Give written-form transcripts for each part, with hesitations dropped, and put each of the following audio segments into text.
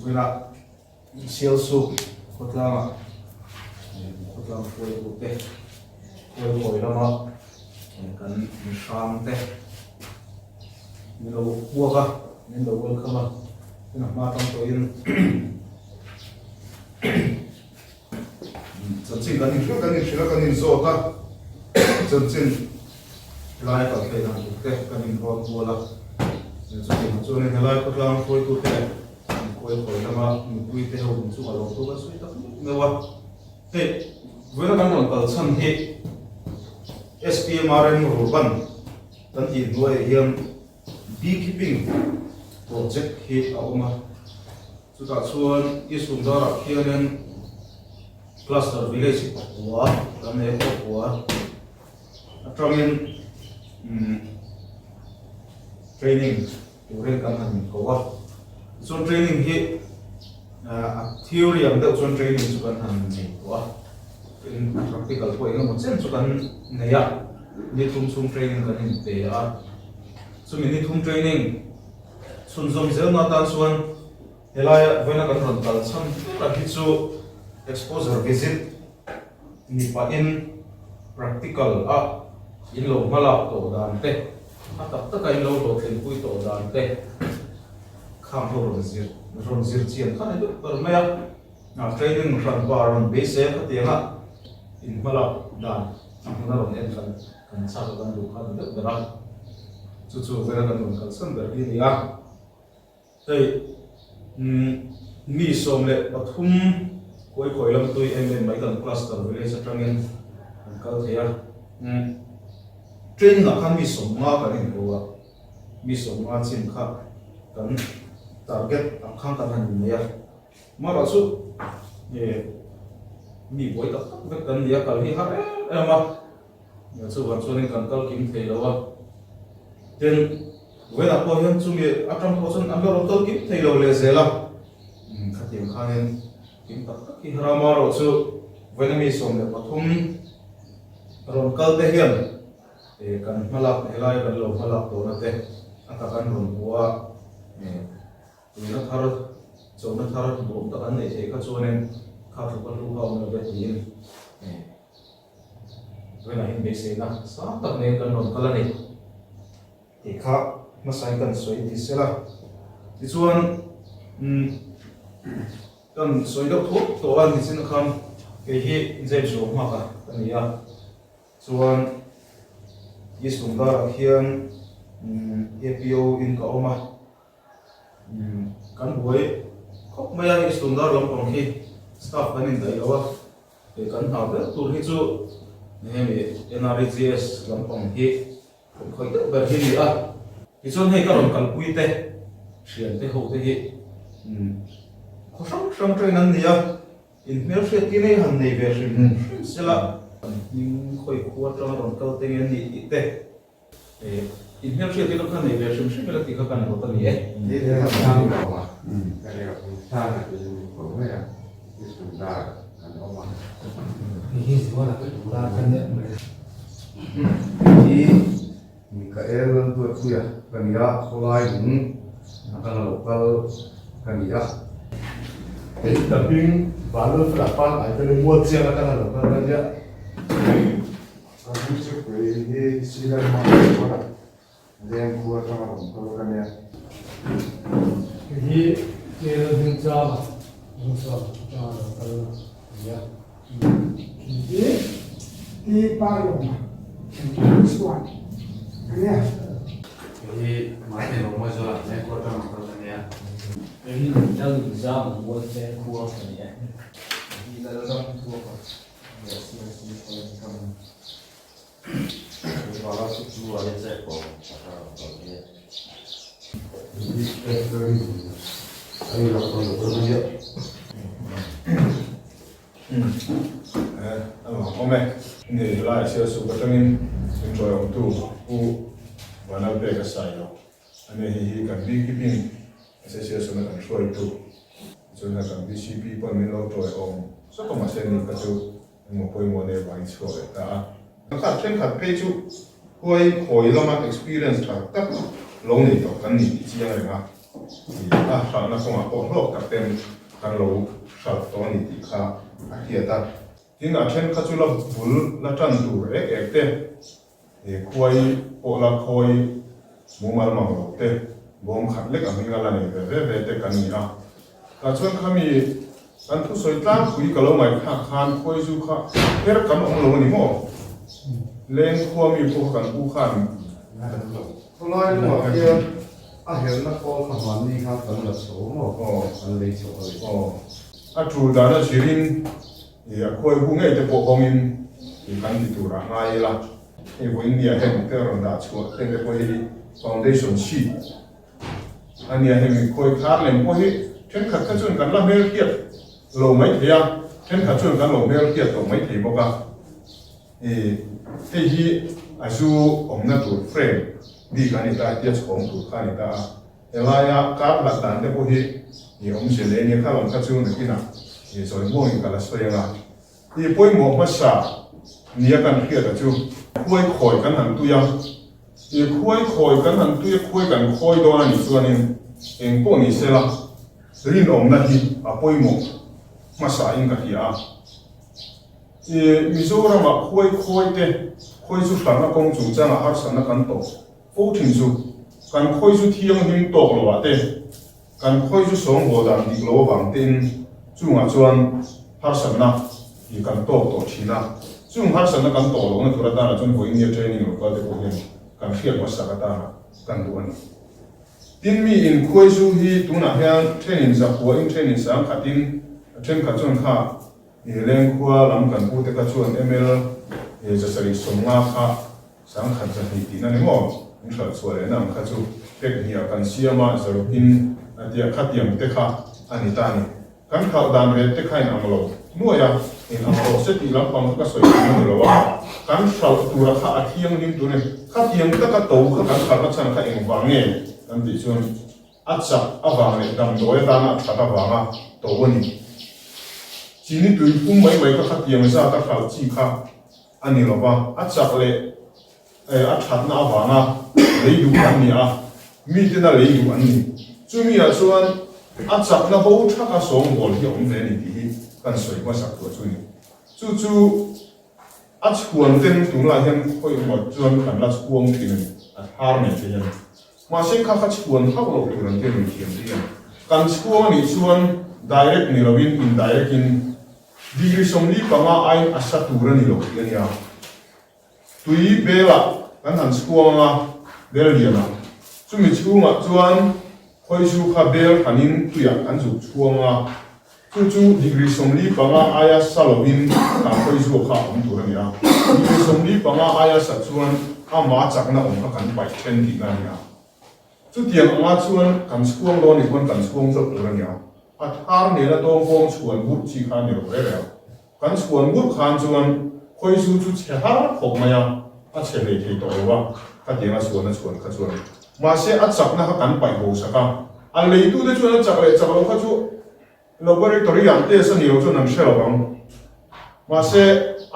với là siêu su có là phơi cụ tê phơi phơi là mà cần sang tê mình đâu bua cả nên đâu bua không mà mà trong tôi in chân chính cái nhìn rõ cả chân chính lại phải thấy rằng cái nhìn rõ bua là cho nên là lại có làm phơi cụ tê phơi phơi là mà mình tê hậu mình xuống ở lòng tôi suy tắc nữa wa thế với nó đang còn sân thì SPMRN Ruban dan hi nuôi hiam beekeeping project hi auma chu ta chuan isum dara khianin cluster village wa dan e ko wa atangin training turin kan han ko wa so training hi theory ang deuh chuan training chu kan han ni wa in practical po enga mo chen chu kan neya ni thum training kan in te a so ni thum training sun zom zel na tan chuan helaya voina kan ron kal cham ta hi chu exposure visit ni pa in practical a in lo mala to dan te a tak tak ai lo lo thlen pui to dan te kham ho ron zir chian khan du per maya na training ran ba ron base ka tianga in mala dan na ron en kan sa kan du khan du dara chu vera kan ron kal san dar hi ya ei mi som le pathum koi lam tui em mai kan cluster village atangin kan kal thea training a khan mi som ma kan in ko mi som ma chin kha kan target ang khang kan han ne ya mara chu mi boi tak tak kan ya kal hi ha ma ya chu wan chuan kan kal kim thei lo wa ten wena po hian chu mi atang po chun ang ro kal kim thei lo le zela khatim khanin kim tak tak ki harama ro chu wena mi som le pathum ron kal te hian kan malak helai kan lo malak to na te ata kan ron buwa nó thar cho nó thar bộ tất cả này thì các chỗ nên khắc phục các lỗ hổng nó bị thiệt với lại hình basic na sáng tác nên cần nón cái này thì khác nó sai cần xoay thì sẽ là thì chuan cần xoay đâu thuốc tổ ăn thì sẽ nó không cái gì dễ số mà cả cái này à chuan cái súng đó khiêng APO in cả mà kan buai khop maya ni sundar lam pang khi staff kan in dai lawa e kan ha be tur hi chu nemi NRGS lam pang hi khoi te ber hi ni a ki chon hei ka ron kal pui te thian te ho te hi kho sang train an nia in mer hriat ki nei han nei ve hrin sela ning khoi khuwa tang ron kal te ngen ni te in here she did not have a version she will take a kind of a year. Did have some power. That they are from Sana to where is from Dar and Oman. He is one of the Dar and Mikael to Kuya, Kania, Holai, Nakana local Kania. Tapi baru berapa? Ada muat siapa kan local aja. Aku suka ini sila mana orang. Yang kuat sama kalau Kania. he is Java. Yeah. Di Paloma, this one. Yeah. Jadi mati rumah jual, saya kota makan ya. He doesn't jump what they call it. He doesn't work. Yes. Kalau suku ada cekok, ayo lakukan kerja. Ome ni lai sia su ka tangin enjoy on tu u wana be ka sai lo ane hi kan beekeeping sia su na kan shoi tu so na kan BCP pa min lo to on so ko ma se ni ka tu mo poi mo ne ba icho ta ka chen ka pe chu hoi khoi lo ma experience ta tak lo ni to kan ni chi ya nga sal na kong ako hlok tak tem kan lo sal to ni ti kha a hiata tin a then kha chu la bul la tan tu ek te khoi po la khoi mu mal ma lo te bom khat lek a minga la nei ve te kan ni a ka chuan khami an thu soi tlang pui ka lo mai kha khan khoi zu kha her kan ong lo ni mo leng khua mi po kan u khan Lai mà kia hiện nó có khả hoàn đi khá tấn là số mà anh lấy chỗ rồi a thu da na chirin khoi hu ngai te po komin kan ti tu ra ngai la wo india hem te ron da chu te te po hi foundation sheet ania hem khoi khar lem po hi then khat ka chun kan la mel kiat lo mai thia then khat chun kan lo mel kiat to mai thei boka te hi asu omna tu frame di kan ita tias kong tu kan ita elaya kap la dan te po hi ni om se le ni khalom ka chu na kina ni soi mo in kala soyanga ni poi mo ma sa ni kan khia da chu khoi khoi kan han tu yang ni khoi kan han tu khoi kan khoi do na ni chuanin eng po ni se la rin om na hi a poi mo ma sa in ka hi a Mizoram a khoi te khoi chu thana kong chu changa har sana kan to fo thin chu kan khoi chu thiang him tok lo wa te kan khoi chu song bo dan dik lo wang tin chunga chuan har sana hi kan to thina chung har sana kan to lo na thura ta na chun ko in training lo ka te ko hin kan khiat wa sa ka ta kan du an tin mi in khoi chu hi tuna hian training za ko in training sang khatin then ka chun kha leng khua lam kan pu te ka chuan ml jasari songa kha sang khat cha hi ti na ni mo in thal chuale nam kha chu pek hi kan siama zaru in atia khatiam te kha ani ta ni kan khau dan re te khain amlo nuaya in amlo se ti lam pang ka soi ni lo wa kan thal tu ra kha athiang nim tu ne khatiam ta ka to kha kan khar chan kha eng wa nge kan ti chuan acha awang le dam doi ta na thata wa ma to woni chini tui pum mai ka khatiam sa ta khal chi kha ani lo ba achak le a that na wa nga le du kan ni a mi te na le du an ni chu mi a chuan achak na bo tha ka song bol hi om ve ni ti kan soi ma sak tu chu ni chu achhuan ten tu la hian khoi mo chuan kan la chuang tin a har ne te hian ma se kha chuan ha lo tu ran te ni thiam ti kan chuang ni chuan direct ni lovin indirect in degree somli panga ain asa turan ni lo ya tui bela kan han skuanga bel liana chumi chunga chuan khoi su kha bel hanin tuya kan zu chuanga chu degree somli panga aya salovin ka khoi su kha om turan ya degree somli panga aya sa chuan ama chakna om ka kan pai chen ti na ya chu tiang anga chuan kan skuang lo ni kon kan skuang zo turan ya a thar ne la tong kong chuan bu chi kha ne ro re kan chuan bu khan chuan khoi su chu che har khok maya a che le thei to wa ka tianga chuan a chuan kha chuan ma se a chak na ka kan pai ho saka a le tu de chuan chak le chak lo kha chu laboratory an te sa ni ro chuan an shelo bang ma se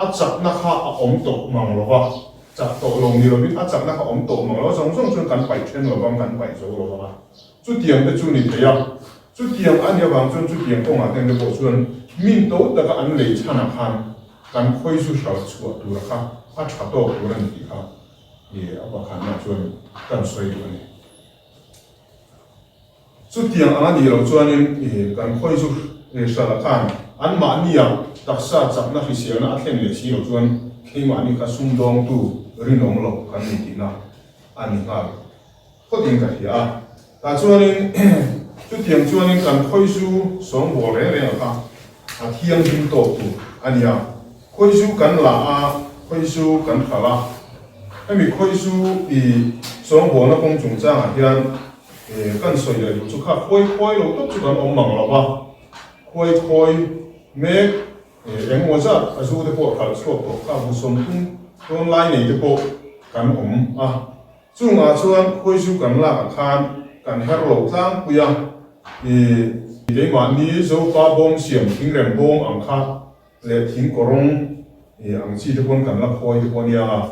a chak na kha a om to mang lo wa chak to lo ni ro bin a chak na kha om to mang lo song song chuan kan pai chen lo bang kan pai zo lo wa chu tiang de chu ni theya chu tiang an ya bang chuan chu tiang ko nga ten de bo chuan min to da ka an le chana khan kan khoi su shal chu tu ra kha a tha to tu ran ti kha a ba khan na chuan kan soi tu ni chu tiang an ni lo chuan in kan khoi su shal khan an ma ni ya taksa chak na hi se na a thleng le si lo chuan khei ma ni ka sum dong tu rin ong lo kan ni ti na ani nga ko tin ka hi a ta chuan in chu tiang chuan in kan khoi su song bo re re kha a thiang him to tu ania khoi su kan la a khoi su kan khala ami khoi su I song bo na kong chung chang a hian kan soi le chu kha khoi lo to chu kan om mang lo ba khoi me eng mo za a zu de po khal so to kha bu som tung ton lai nei de po kan om a chung a chuan khoi su kan la khan kan her lo tlang puya để mà ní dấu ba bom xiêm thính rèm bom ang kha le thính korong ang chi te kon kan la khoi te kon ya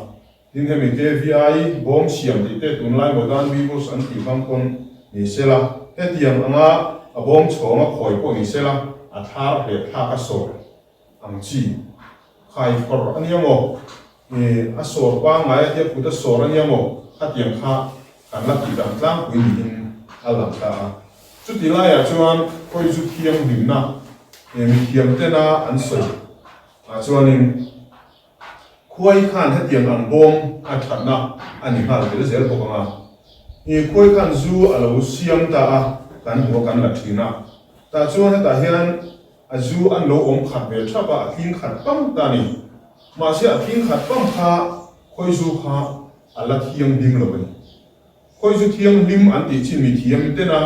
tin he mi KVI bom xiêm ti te tun lai mo dan virus an ti phang kon ni sela tiang anga abom chonga khoi ko ni sela a thar le tha ka so ang chi khai kor aniamo a sor pa ngai te puta sor aniamo a tiang kha kan la ti dang tlang kuin in alam ta chu ti la ya chuan khoi chu thiam dim na mi thiam te na an soi a chuan in khoi khan he tiang ang bom a that na ani hal te zel ko nga khoi khan zu alo siam ta a kan ho kan la thina ta chuan ta hian a zu an lo om khat ve thapa a thin khat pam ta ni ma se a thin khat pam kha khoi zu kha ala thiam ding lo ni khoi zu thiam lim an ti chin mi thiam te na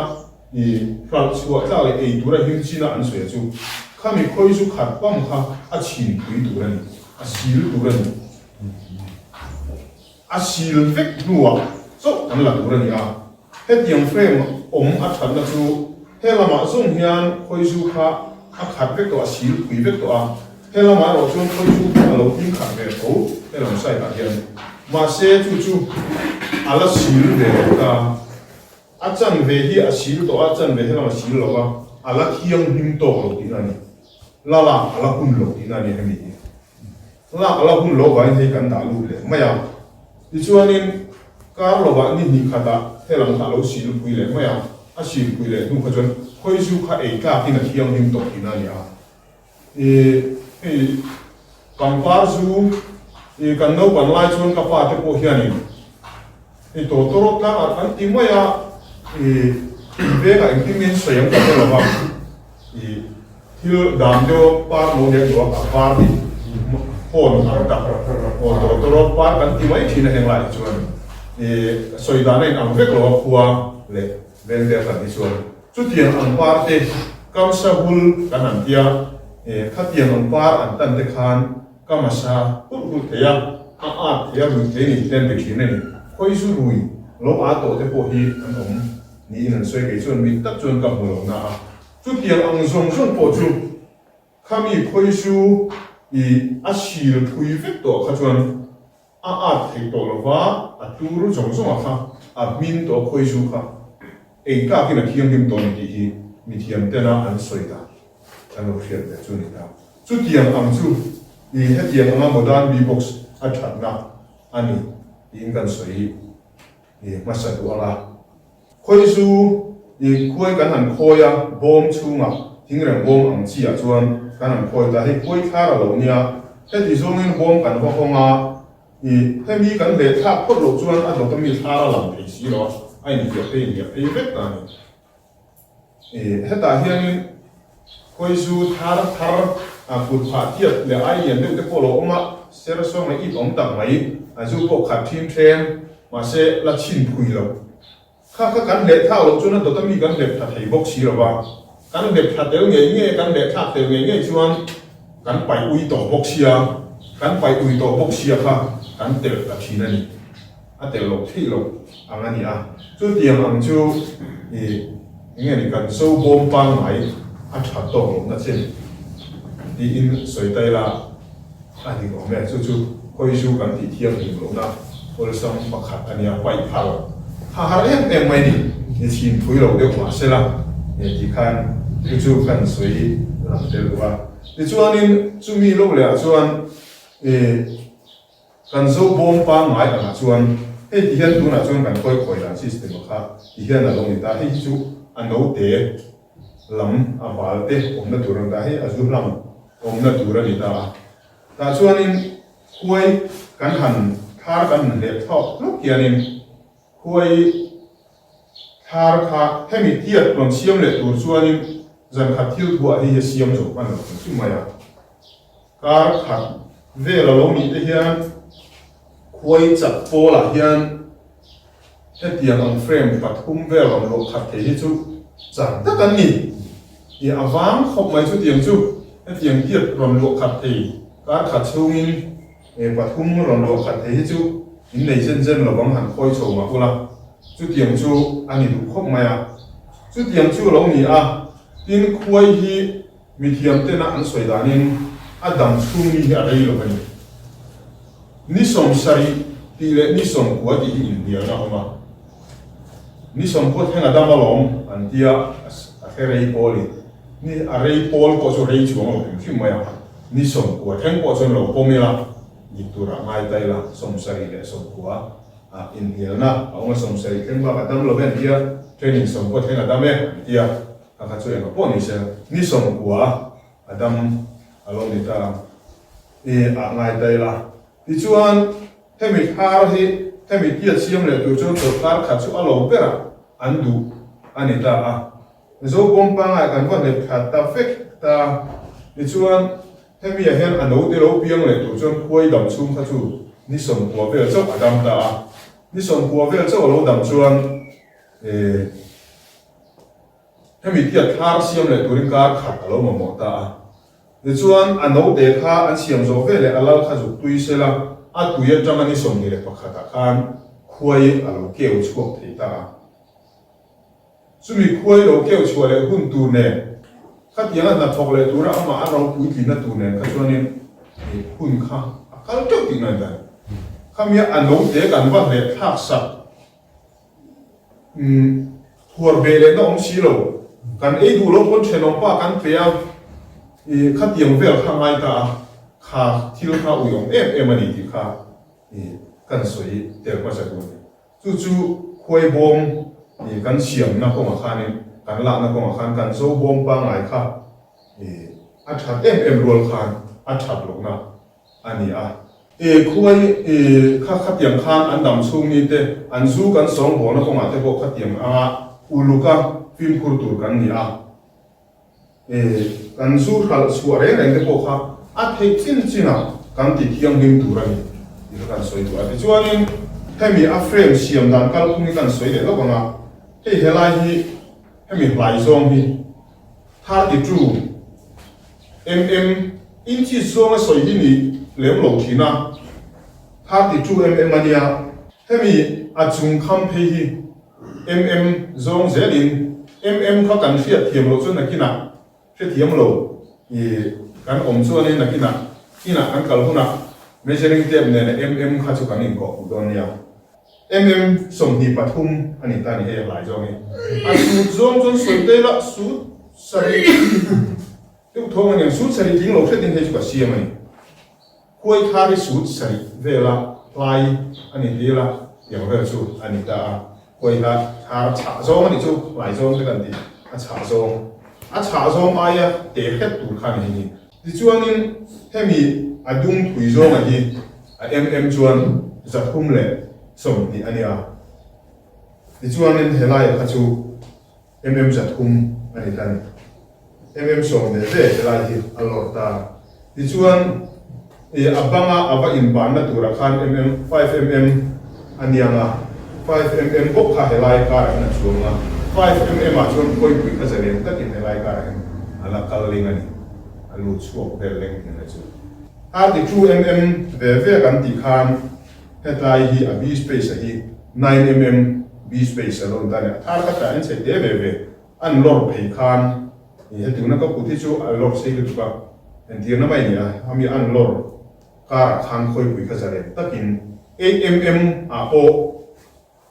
ni phal chua ta le ei dura him china an soi chu khami khoi zu khat pam kha a chin pui dura ni a sil dura ni a sil vek nuwa so an la dura ni a he tiang frame om a than na chu he lama zung hian khoi zu kha a khat vek to a sil pui vek to a he lama ro chuan khoi zu a lo tin khat ve to he lam sai ka hian ma se chu ala sil ve ta a chan ve hi a sil to a chan ve he lama sil lo ba ala thiang him to lo tin ani la ala hun lo tin ani he mi la ala hun lo ba he kan da lu le maya ti chuanin kar lo ba ni ni khata he lam ta lo sil pui le maya a sil pui le nu kha chuan khoi zu kha ei ka tin a thiang him to tin ani a kampar zu kan no ban lai chuan ka pa te po hianin to torot la an ti maya ve ga implement sayam ka lo ba thil dam do par no ne do ka par ni hon ar ta o to torot par kan ti mai thina heng lai chuan soi da nei ang ve lo khuwa le ven de ka ni chuan chu tiang ang par te kam sa hul kan an tia khatiang ang par an tan te khan kamasa ul te ya a ya lu te ni ten be khin ni khoi su rui lo a to te po hi an om ni in soi ke chuan mi tak chuan ka mu lo na chu tiang ang zong zong po chu khami khoi su i a sil phui vek to kha chuan a thei to lo wa a tur zong zong a kha a min to khoi su kha ei ka ki na thiam dim to ni ti hi mi thiam te na an soi da an lo khiat le chu ni ta chu tiang ang chu i he tiang anga modern b box a that na ani in kan soi ma sa du ala khoi su i khoi kan han khoya bom chunga hingrang bom ang chi a chuan kan han khoi ta he khoi thara lo nia he ti zongin bom kan ho honga i he mi kan le tha phot lo chuan a lo ta mi thara lam thei si lo ai ni ke pe vet ta ni he ta hian khoi su thar a put pha tiat le ai yen de ko lo oma ser so mai i om tak mai a zu po khat thim them ma se la chin phui lo kha kan le tha lo chuan do ta mi kan le tha thei bok si lo ba kan le tha tel nge kan le tha tel nge chuan kan pai ui to bok sia kan pai ui to bok sia kha kan tel ta thina ni a tel lo thi lo angani a chu tiang ang chu nge ni kan so bom pang mai a tha to lo na chen di in soi tai la ani ko me chu khoi su kan ti thiam ni lo na ol sam pakhat ania pai phal ha har em mai ni chin phui lo de ma se la ti khan chu kan soi ram tel wa ti chuanin chu mi lo le chuan kan zo bom pa ngai la chuan he ti hian tu na chuan kan khoi la system kha ti hian la lo ni ta he chu an lo te lam a bal te om na tur ta he azu lam om na tur ni ta chuanin khoi kan han thar kan le thok luk hianin khoi thar kha hemi tiat plon siam le tur chuanin zan kha thil thua hi siam zo kan lo chu maya kar khat ve la lo ni te hian khoi chak po la hian he tiang ang frame pathum ve lam lo khat the hi chu chan ta kan ni i awang khop mai chu tiang chu he tiang tiat ron lo khat the kar khat chungin pathum ron lo khat the hi chu in nei zen lo bang han khoi chho ma kula chu tiang chu ani du khop maya chu tiang chu lo ni a tin khoi hi mi thiam te na an soi danin adam chung ni a rei lo bani ni som sari ti le ni som kwa ti in dia na ma ni som ko thenga dama lom an dia a kherei poli ni a rei pol ko so rei chuang lo kim maya ni som ko theng ko chon lo pomela ni tura ngai tai la som sari le som ko a in hilna aunga som sari ken ba dam lo ben dia training som ko thenga dame dia ka chu en ko ni se ni som ko adam along ni ta a ngai tai la ti chuan hemi thar hi hemi tia chiam le tu chu to kar kha chu alo bera andu anita a zo bom pa ngai kan ko le kha ta fek ta ti chuan hemi a hen ano te lo piang le tu chuan khoi dam chung kha chu ni som ko vel chau adam ta a ni som ko vel chau lo dam chuan hemi tia thar siam le turin kar kha alo mo ta a ti chuan ano te kha an siam zo ve le alal kha zu tui se la a tuya tang ani som ni le pakhata khan khoi alo keu chuak thei ta sumi khoi lo keu chua le hun tu ne khat yang na thok le tura ama a ro pui ti na tu ne kha chuanin hun kha akal tok ti na da khamia ano te kan wa le thak sak thuar be le na om si lo kan ei du lo pon chenom pa kan pea khat yang vel kha ngai ta kha thil kha uyong em ani ti kha kan soi tel ma sa tu chu khoi bom kan siam na ko ma khan kan la na ko ma khan kan zo bom pa ngai kha a that em rol khan a that lo na ani a khoi kha tiang khan an dam chung ni te an zu kan song bo na ko ma te ko kha tiang a uluka film kur tur kan ni a kan zu khal su re reng te ko kha a thei chin na kan ti thiang nim tur ani kan soi tu a ti chuanin hemi a frame siam dan kal khung kan soi le lo banga hei helai hi hemi hlai zong hi 32 inchi zong a soi hi ni lem lo thina 32 ania hemi a chung kham phei hi zong zelin kha kan fiat thiam lo chu na kina thiam lo kan om chu ani na kina an kal huna measuring tape ne kha chu kan in ko don ya som ni pathum ani ta ni he lai zong ni a su zong chon soi te la su sari tu thong ani su sari ding lo thedin he chu ka siam ani khoi khari su sari vela lai ani dela yang ve chu ani ta khoi la thar cha zong ani chu lai zong te kan ti a cha zong aya te het tu khan ni ti chuanin hemi adung thui zong ani a chuan zathum le som ni ania ti chuanin helai kha chu zathum ani tan som ne ve helai hi alorta ti chuan abanga ava in ban na tura khan 5 anianga 5 bok kha helai ka na chuanga 5 a chuan koi pui ka zalen takin helai ka ala kalling ani alu chuak vel leng ni chu 32 ve kan ti khan hetlai hi a b space hi 9 b space alon ta ne thar ka ta an che de ve an lor phei khan he tu na ka puthi chu a lor sei lu ka en ti na mai ni a ami an lor ka khan khoi pui ka zare takin 8 a o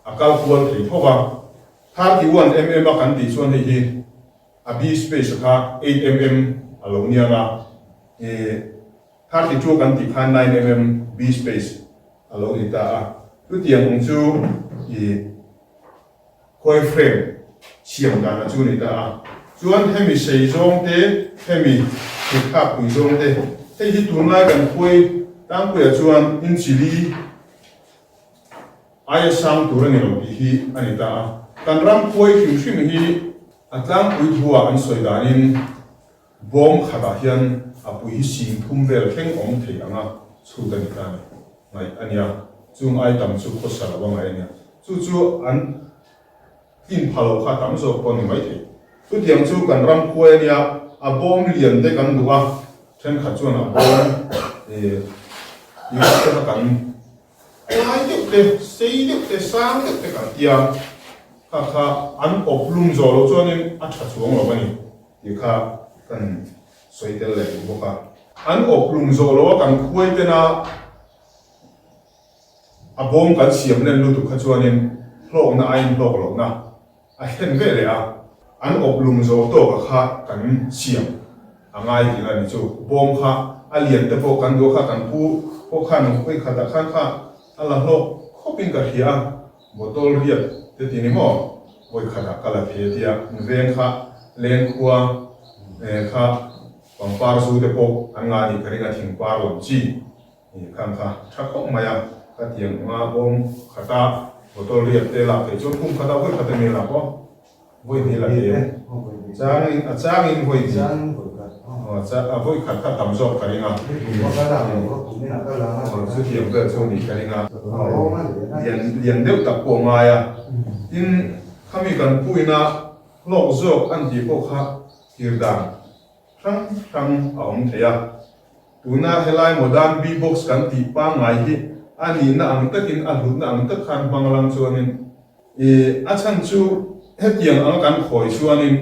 a kal kual thei thowa 31 a kan ti chuan hi a b space kha 8 alo nia nga 32 kan ti khan 9 b space alo ita a tu tiang ong chu khoi frame siam dan na chu ni ta a chuan hemi sei zong te hemi khap pui zong te hei hi tun lai kan khoi tang pui a chuan in chili ai sang tur ani lo hi ani ta a kan ram khoi hrim hi atlang pui thua an soi danin bom khata hian a pui hi sing thum vel kheng ong thei anga chu ta ni ta ni ngai ania chung ai tam chu khosa la wang ai ania chu an tin phalo kha tam zo pon ni mai thei tu tiang chu kan ram khoi ania a bom lian te kan duwa then kha chuan a bom ta kan ai te sei te sang te kan tia kha an oplum zo lo chuanin a tha chuang lo bani ti kha kan soitel le boka an oplum zo lo kan khoi te na a bom kan siam len lu tu kha chuanin hlok na ai hlok lo na a hen ve le a an op lum zo to ka kha kan siam angai ki la ni chu bom kha a lian te po kan do kha kan pu po khan koi kha da khan kha ala lo khopin ka hia botol riat te ti ni mo koi kha da kala phe tia ven kha len khua kha pang par su te po an nga ni ka ringa thing par lam chi ni khan kha thak khok maya ka tiang nga bom khata botol riat te la te chu kum khata koi khata mi la ko voi ni la te chang in voi ti voi khat kha tam zo ka ringa su tiang ve chu ni ka ringa lian deuh tak po nga ya in khami kan puina lok zo an ti po kha kirdang thang aom theya tuna helai modern b-box kan ti pa ngai hi ani na ang takin a hlut na ang tak khan banglang chuanin a chan chu hetiang ang kan khoi chuanin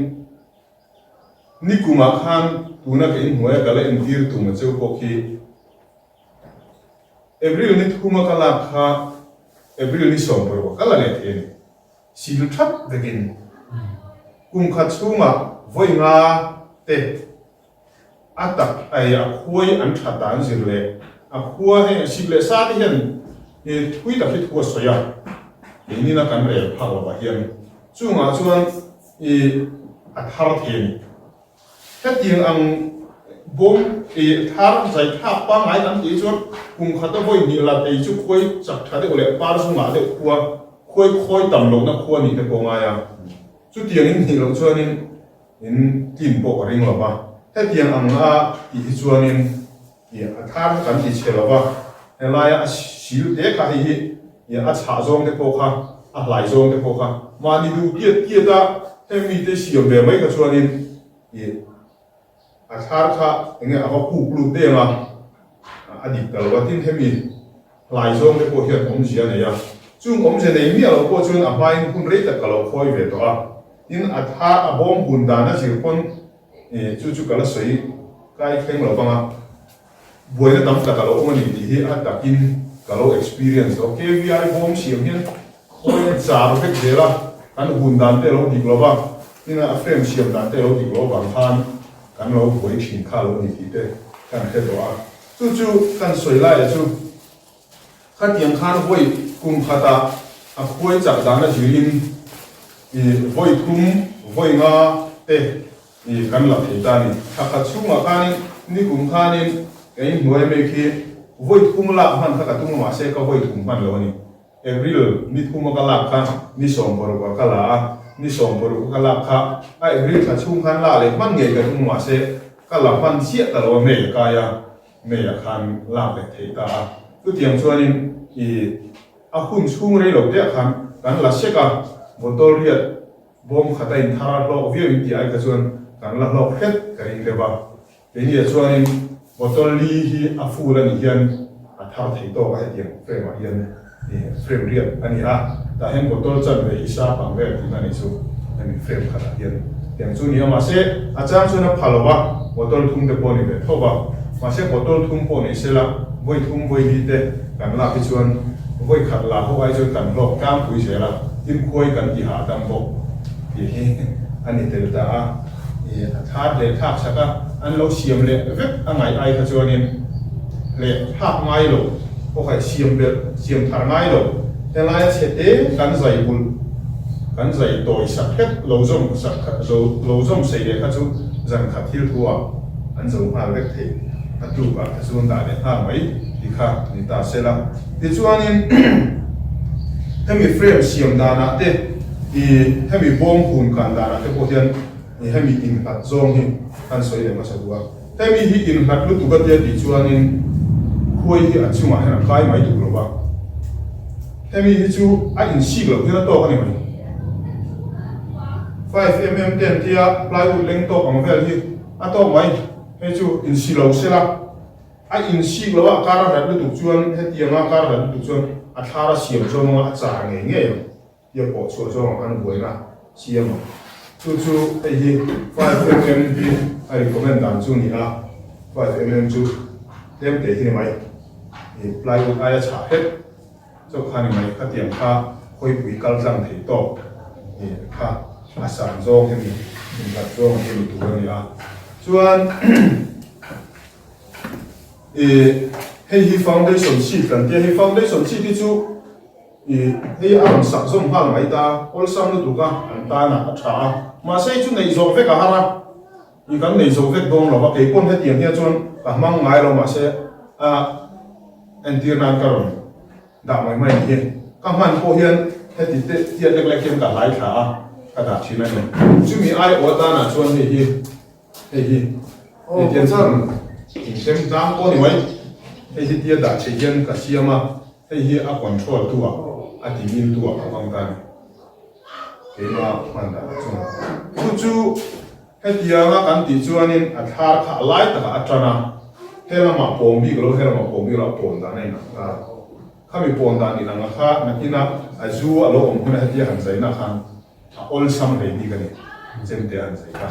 nikuma khan tuna ke in hnuai kala in tir tu ma chu po khi April ni thuma kala kha April ni som por kala le the sil thap begin kum kha chunga voi nga te atak ai a khoi an thatan zir le a khua he sible sa ti hen e thui ta khit khua soya e ni na kan re pha wa hian chunga chuan e a thar them hetiang ang bom e thar zai tha pa ngai kan ti chuan kum khata voi ni la te chu khoi chak tha de ole par su nga de khua khoi tam lo na khua ni te ko nga ya chu tiang in ni lo chuan in tin po ring lo ba hetiang ang a ti chuanin ya thar kan ti chelo ba helaya sil te kha hi ya a cha zong te po kha a lai zong te po kha ma ni du tia da hemi te siam be mai ka chuanin ye a thar kha enge a pu plu te ma a dik kal wa tin hemi lai zong te po hian om sia ne ya chung om se nei mi lo po chun a mai hun rei ta kalo khoi ve to a in a thar a bom hun da na sir pon chu kala soi kai kheng lo banga buena tam ta kalo mani ti hi a takin kalo experience okay vi ai bom siam hian khoi char vek dela kan hun dan te lo dik lo ba ina a frame siam dan te lo dik lo bang khan kan lo boi thin kha lo ni ti te kan he to a chu kan soi lai chu khat yang khan voi kum khata a khoi chak dan na jirin voi thum voi nga te kan la thei ta ni kha chunga khanin ni kum khanin ei hnuai me khi voi thum la han kha ka tung ma se ka voi thum man lo ni April ni thum ka la kha ni som por ka la ni som por ka la kha a April kha chung khan la le man nge ka tung ma se ka la pan sia ta lo me ka ya me ya khan la le thei ta tu tiang chuanin a hun chung re lo te khan kan la se ka botol riat bom khata in thar lo vi ti ai ka chuan kan la lo phet ka in le ba te ni chuanin botol li hi a fu la ni hian a thar thei to ka hetiang frame a hian frame riat ani a ta hen botol chan ve isa pang ve ti na ni chu ani frame khata hian tiang chu ni ma se a chang chu na phalowa botol thum te po ni ve thoba ma se botol thum po ni se la voi thum voi hi te kan la ki chuan voi khat la ho ai chu kan lo kam pui se la tin khoi kan ti ha dam bo hi ani tel ta a thar le thak saka an lo siam le vek angai ai ka chuanin le thak ngai lo ko khai siam thar ngai lo te lai chete kan zai bul kan zai toi sak het lo zom sei le ka chu zan kha thil thuwa an zo ma vek the atu ba ka sun da le ha mai ti kha ni ta sela ti chuanin hemi frame siam da na te hemi bom hun kan da na te po hian hemi in hat zong hi kan soi le ma sa duwa hemi hi in hat lu tu ga te ti chuanin khoi hi a chunga hena kai mai tu lo ba hemi hi chu a in si lo hena to ka ni mai 5mm 10 tia plywood leng to ang vel hi a to mai he chu in si lo se la a in si lo a kara rat lu tu chuan he tia ma kara rat tu chuan a thara siam zo ma a cha nge ye po chu zo an boina siam chu hi 5mm hi I recommend dan chu ni a 5mm chu tem te hi mai plywood ai cha het cho khani mai ka tiang kha khoi pui kal jang thei to kha asan zong hemi gat zong hemi tu ni a chuan hei foundation sheet kan tia hei foundation sheet ti chu hei ang sak zong hal mai ta ol sam lu tu ka an ta na tha ma sei chu nei zo ve ka hara i kan nei zo ve dong lo ba ke pon he tiang hia chuan ka mang ngai lo ma se a entir nan ka ron da mai mai hi ka man ko hian he ti te tian lek lek kem ka lai tha ka da chi na ni chu mi ai o ta na chuan hei tian chan sem dam ko ni mai hei tia da che hian ka siama hei a control tu a ti min tu a bang ta ni ke ma man da chu he tia nga kan ti chuanin a thar kha lai ta atana helama pombi glo helama pombi la pon da nei na ta khami pon da ni na nga kha na kina azu alo om huna he tia han zai na khan ol sam rei ni ga ni jem te an zai ka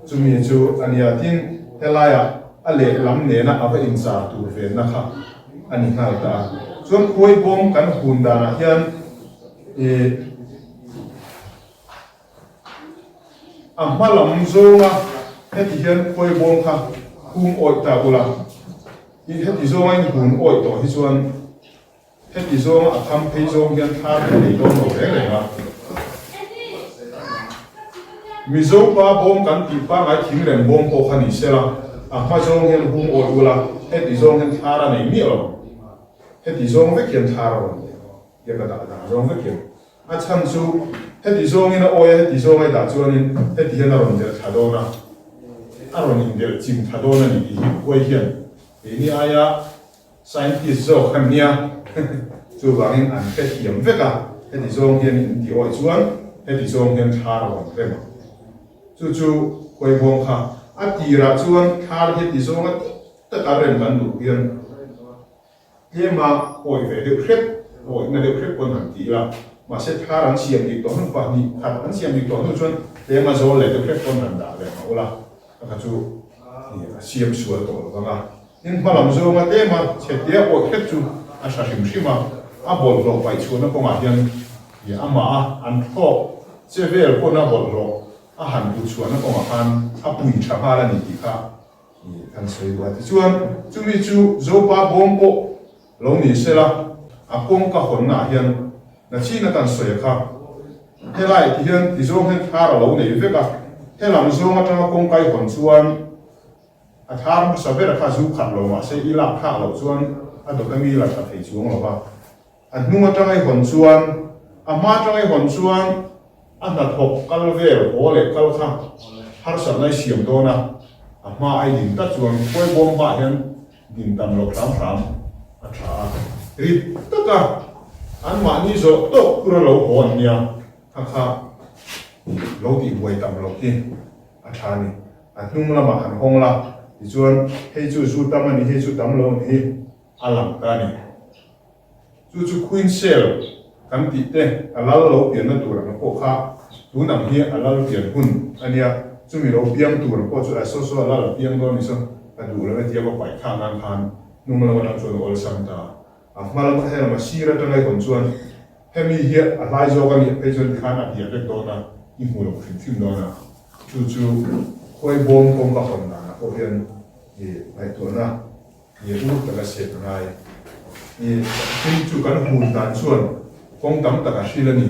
chu mi chu ania tin helaya ale lam ne na ava in sa tu ve na kha ani hal ta chuan khoi bom kan hun da na hian malam zonga heti hian khoi bom kha hum oi ta bula i heti zonga in hun oi to hi chuan heti zonga a tham phei zong hian thar nei lo no re re ha mi zo pa bom kan ti pa ngai thing rem bom ko khani sela a ma zong hian hum oi bula heti zong hian thara nei mi lo heti zong ve kian thara ro ya ka da zong ve kian a chan chu heti zong in a oi heti zong ai da chuan in heti hian a ron der thadona a ron in der chim thadona ni hi koi hian ni aya scientist zo kham nia chu wangin an fe hiam veka heti zong hian in ti oi chuan heti zong hian thara ron ve ma chu koi bom kha a tira chuan thar heti zong a ta ka rem kan du hian ma oi ve de khrep oi na de khrep kon han ti la mà sẽ thà rằng xiêm đi toán và đi thà rằng xiêm đi toán thôi chuan để mà rồi lại được phép con làm đã vậy mà ula các chú xiêm sửa tổ vâng à nhưng mà làm rồi mà để mà sẽ để ở phép chú à sao xiêm mà à bol lộc phải chuan nó có mà hiện thì à mà ăn thọ sẽ về con nó bol lộc à hàn bút chuan nó có mà hàn à bùi chả hà là gì cả thì ăn sấy qua thì chuan chú mi chú dấu ba bom bộ lâu nỉ sẽ là à công cả hồn nã hiện na chi na kan soi kha helai ti hian ti zong hen thar lo nei veka helam zong atanga kong kai hon chuan a thar ma saber kha zu khat lo ma se ila kha lo chuan a do kami la kha thei chuang lo ba a hnung atanga hon chuan a ma atanga hon chuan a na thok kal vel ho le kal kha har sa nai siam do na a ma ai din ta chuan koi bom ba hian din tam lo thram a tha ri taka an ma ni zo to kura lo hon nia kha lo ti buai tam lo ki a thani a hnung la ma han hong la ti chuan hei chu zu tam ani hei chu tam lo ni alam ta ni chu queen cell kan ti te alal lo pian na tur na ko kha tu nam hi alal pian hun ania chu mi lo piang tur ko chu a so alal piang do ni so a du la ti ba pai kha ngan khan nung la na chu ol sam ta a malam he ma sira ta ngai kon chuan hemi hi a lai zo kan pe chuan khan a dia vek do na i mu lo phim do na chu khoi bom kom ka hon na ko hian e ai to na ye u ta ka se ngai e tin chu kan hun dan chuan kong tam ta ka shila ni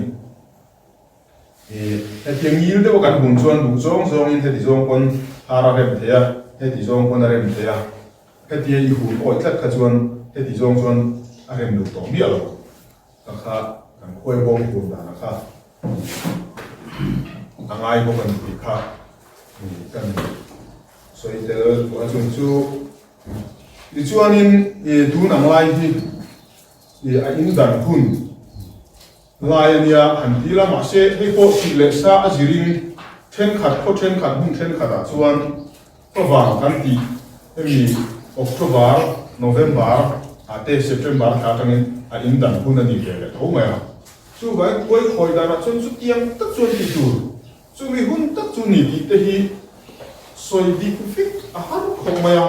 e tiang yil de kan hun chuan du zong in he ti zong kon ara rem thea he ti zong kon rem thea he ti i hu oi tlat ka chuan he ti zong chuan a rem lu to mi alo ka kha kan khoi bom hun da na kha angai bo kan ti kha ni kan soi te ko chun chu ti chuan in e tu nang lai hi e a in dan hun lai ania han ti la ma se he ko si le sa a jirin then khat hun then khata chuan ko wang kan ti emi October November ate September tha tangin a in dan hun ani le tho mai a chu vai koi khoi da na chun chu tiang tak chuan ti tu chu mi hun tak chu ni ti te hi soi di ku fit a han khong mai a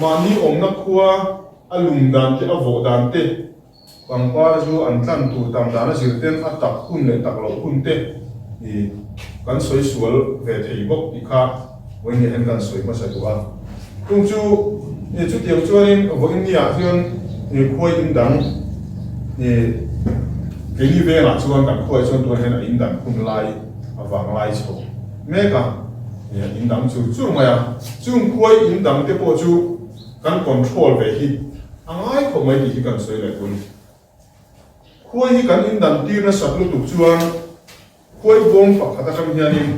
ma ni om na khuwa a lum dan te a vo dan te bang pa chu an tlan tu tam da na sir ten a tak hun le tak lo hun te ni kan soi sual ve thei bok ti kha voi ni hen kan soi ma sa tu a tung chu e chu tiang chuanin vo india hian e khoi in dang e ke ni ve la chuan kan khoi chuan tu hen a in dang khum lai awang lai chho me ka e in dang chu chu maya chung khoi in dang te po chu kan control ve hi angai kho mai ti kan soi lai kun khoi hi kan in dang tir na saklu tu chuan khoi bom pa khata kam hianin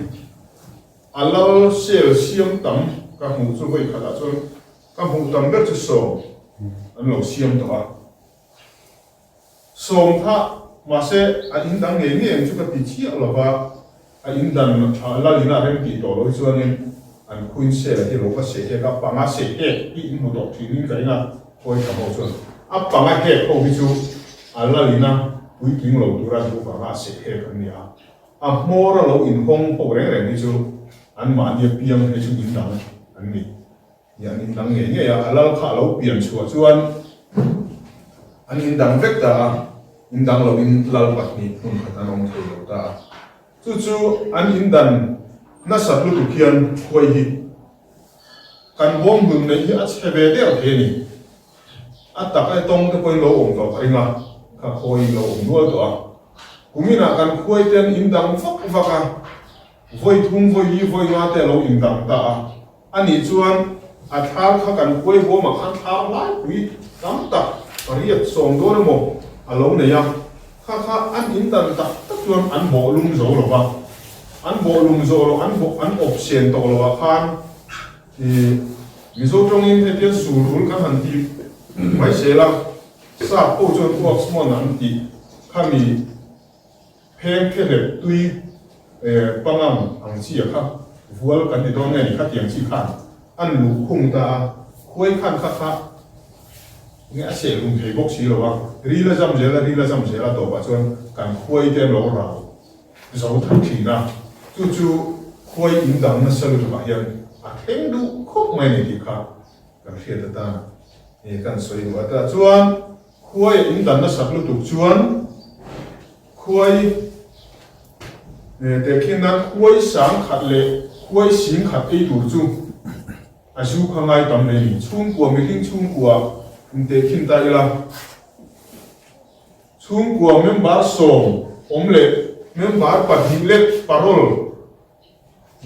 alal sel siam tam ka hmu chu voi khata chuan ka hmu tam ber chu so an lo siam to a som kha ma se a in dang nge nge chu ka ti chi lo ba a in dan la lina rem ti to lo chuanin an khuin se la ti lo ka se he ka pa nga se he i mu dok thi nin ka ina khoi ka mo chuan a pa nga he ko hi chu ala lina pui king lo tu ra chu pa nga se he kan ni a more lo in hong po re re ni chu an ma dia piang he chu in dang an ni ya in dang nge nge ya ala kha lo pian chu chuan an in dang vek ta in dang lo in lal pat ni hun khata nong thei lo ta chu chu an in dan na sat lu tu khian khoi hi kan bom hum nei hi a chebe de he ni a tak ai tong te poi lo ong to kharinga ka khoi lo ong nual to a kumina kan khoi ten in dang vak vaka voi thum voi hi voi nga te lo in dang ta a ani chuan a thar kha kan khoi bo ma khan thar lai pui tam tak pariat som do mo alo ne ya kha kha an in dan tak tak chuan an bo lum zo lo ba an bo lum zo lo an option to lo khan mi zo trong in he tian su rul kan han ti mai se la sa po chuan ko small an ti kha mi pheng khe le tui pangam ang chi kha vual kan ti dong nge ni kha tiang chi khan an lu khung ta khoi khan kha kha nghe sẽ luôn thấy bốc xí rồi ri là dăm dễ là tổ bà chuan càng khuây tên lỗ rào dấu thật thì na chú khuây in đằng nó sơ được bà hiền thêm đủ khúc mày này thì khác càng khiết ta thì càng xoay đũa ta chuan khuây in đằng nó sắp lúc tục chuan khuây để khi nào khuây sáng khát lệ khuây xính khát ấy đủ chung chú không ai tầm này chung của mình听chung của để khi ta là chung của member song lệ member party parol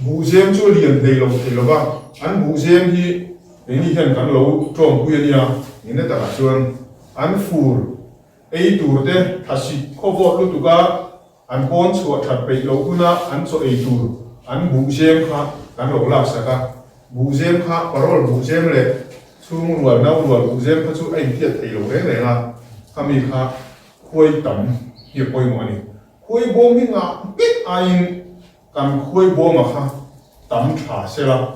museum cho liền đây là ba anh museum thì đến đi hiện cảnh lâu trong quy nia nên ta chuan anh phur ấy tour thế thasi cover lu tu ka anh bon cho thật bị lâu kuna anh cho ấy tour anh museum khác cảnh lâu lạc sa museum khác parol museum lệ chung ruột nấu ruột museum phát xuất anh thiệt thấy lâu đấy này là kami khác khuây tẩm hiệp khuây mọi này khuây bom hi ngã biết ai cầm khuây bom mà khác tẩm trà xe la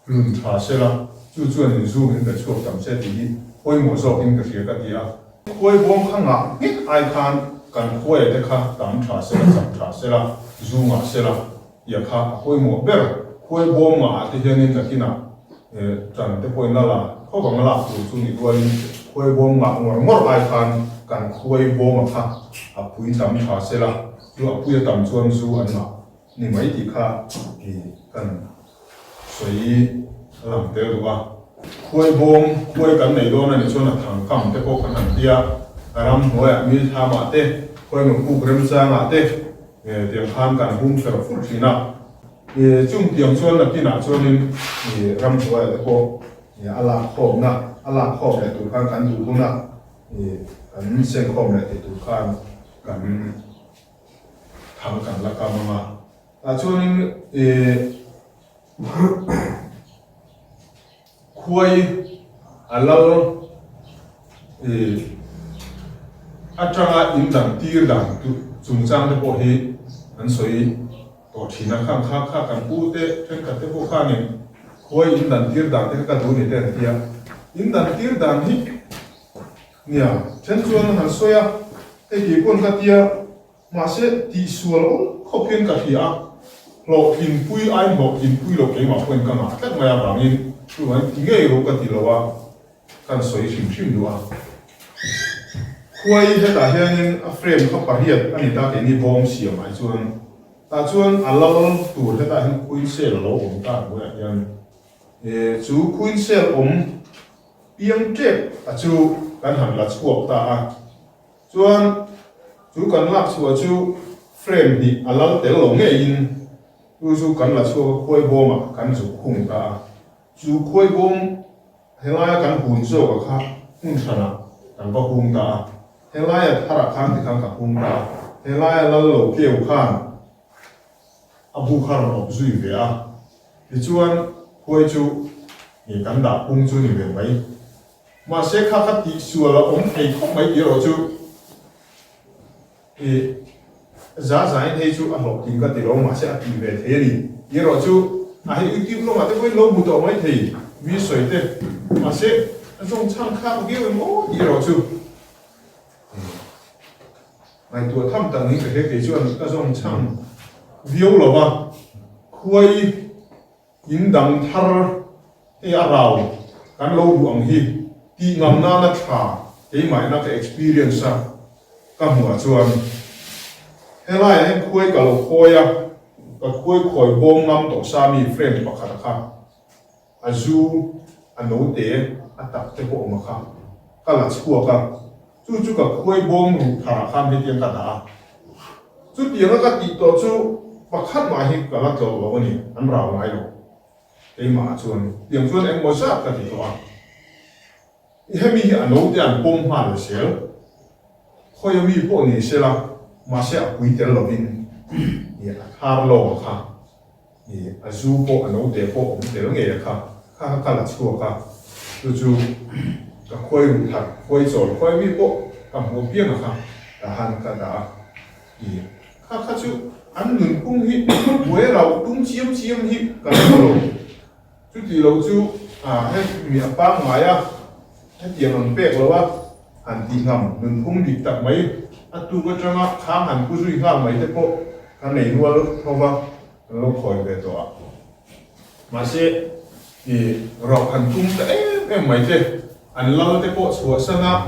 lùn trà xe la chú chuẩn du hình cái chuột tẩm xe thì khuây một số hình cái phía cái gì à khuây bom khác ngã biết ai khan cầm khuây để khác tẩm trà xe la tẩm trà xe la du ngã xe la ya khác khuây một bèo khuây bom ngã thì hiện nên cái kia nào chẳng tới khuây làเขาบอกว่าเราช่วงนี้ด้วยคุยบ่งมางอไอคันการคุยบ่งมาค่ะอาปุยตำชาเสละดูอาปุยตำชวนสู้อันน่ะนี่ไม่ดีค่ะกันสวยหลังเตอว่าคุยบ่งคุยกันในโดนในช่วงทางคำแต่พวกกันเดียรำหัวมีทามาเตะคุยมันคู่เริ่มสร้างมาเตะเตรียมทางการหุ้มกระฟุ้งทีน่ะจุ่มเตรียมชวนที่น่ะชวนนี้รำหัวแต่พวกala khom na ala khom le tu khan kan du na kan sen khom le tu khan kan tham kan la ka ma ta chuan khuai ala atanga in dang tir dang tu chung chang te po hi an soi to thina khang kha kan pu te then ka te po khan ni khuây in đàn tiết đàn thế các đối tượng kia in đàn tiết đàn hi nia chân chuan hàng xoay à cái gì con cái tia mà sẽ đi xuống không phiền cái gì à lộ in pui ai lộ in pui lộ cái mà quên cái mà các mày bảo in tu mà nghe lộ cái gì lộ à kan xoay xìm đua khuây thế ta hiện frame không phải hiện anh ta cái ni bom xì mà chuan ta chuan alal tur heta hin queen cell lo om ta bo yan chu queen cell om piang trep a chu kan han la chuak ta a chuan chu kan lak chua chu frame hi alal tel lo nge in chu kan la chua khoi bom kan chu khung ta chu khoi bom helaya kan hun zo ka kha hun thana kan ba hung ta helaya thara khan ti kan ka hung ta helaya lal lo keu khan abu khan op zui ve a ti chuan khoi chu ni kan da hung chu ni ve mai ma se kha kha ti su la om thei khop mai ro chu giá giải hay chú ăn lộc thì cái tiền ông mà sẽ tìm về thế đi giờ rồi chú hay ưu tiên luôn mà tôi quên lâu một tổ mấy thì vì sợi thế mà sẽ dùng chăng khác cái gì mốt giờ rồi chú này tôi thăm tầng những cái thế chú ăn dùng chăng viêu rồi mà khuây in đằng thar cái rau cái lâu buồng hi thì ngầm na là thà cái mày na cái experience à cái mùa chú ăn helai em khuây cả lô khôi à cả khuây khôi bom ngâm tổ sa mi friend bạc khát khát azu anu te atak te bộ mà khát cả là chua cả chú cả khuây bom rủ thả khám hết tiền cả đã chú tiền nó cả tít tổ chú bạc khát mà hết cả là tổ vào này ăn rau ngay rồi cái mà chuan tiền chuan em mua sát cả thì thôi em mi anu te ăn bom hoa là xéo khôi mi bộ này xéo là mà sẽ quý tiền lâu in, thar lâu cả, azu po anh ông để po ông để nó nghe cả là chua cả, chú cái khơi rụt thật, khơi rồi khơi mi po, cầm một biếng cả, là han cả đã, chú anh ngừng cung hít, buổi lâu cung chiêm hít cả lâu, chú thì lâu chú hết miệng băng ngay hết tiền làm bẹt rồi á, anh đi ngầm ngừng cung đi tập mấy tu cái trang á khám hẳn cứ duy ngam mấy thế po cái này nuôi thôi va lâu khỏi về đó mà sẽ thì rọc hẳn tung em mấy thế anh lâu thế po sửa sang á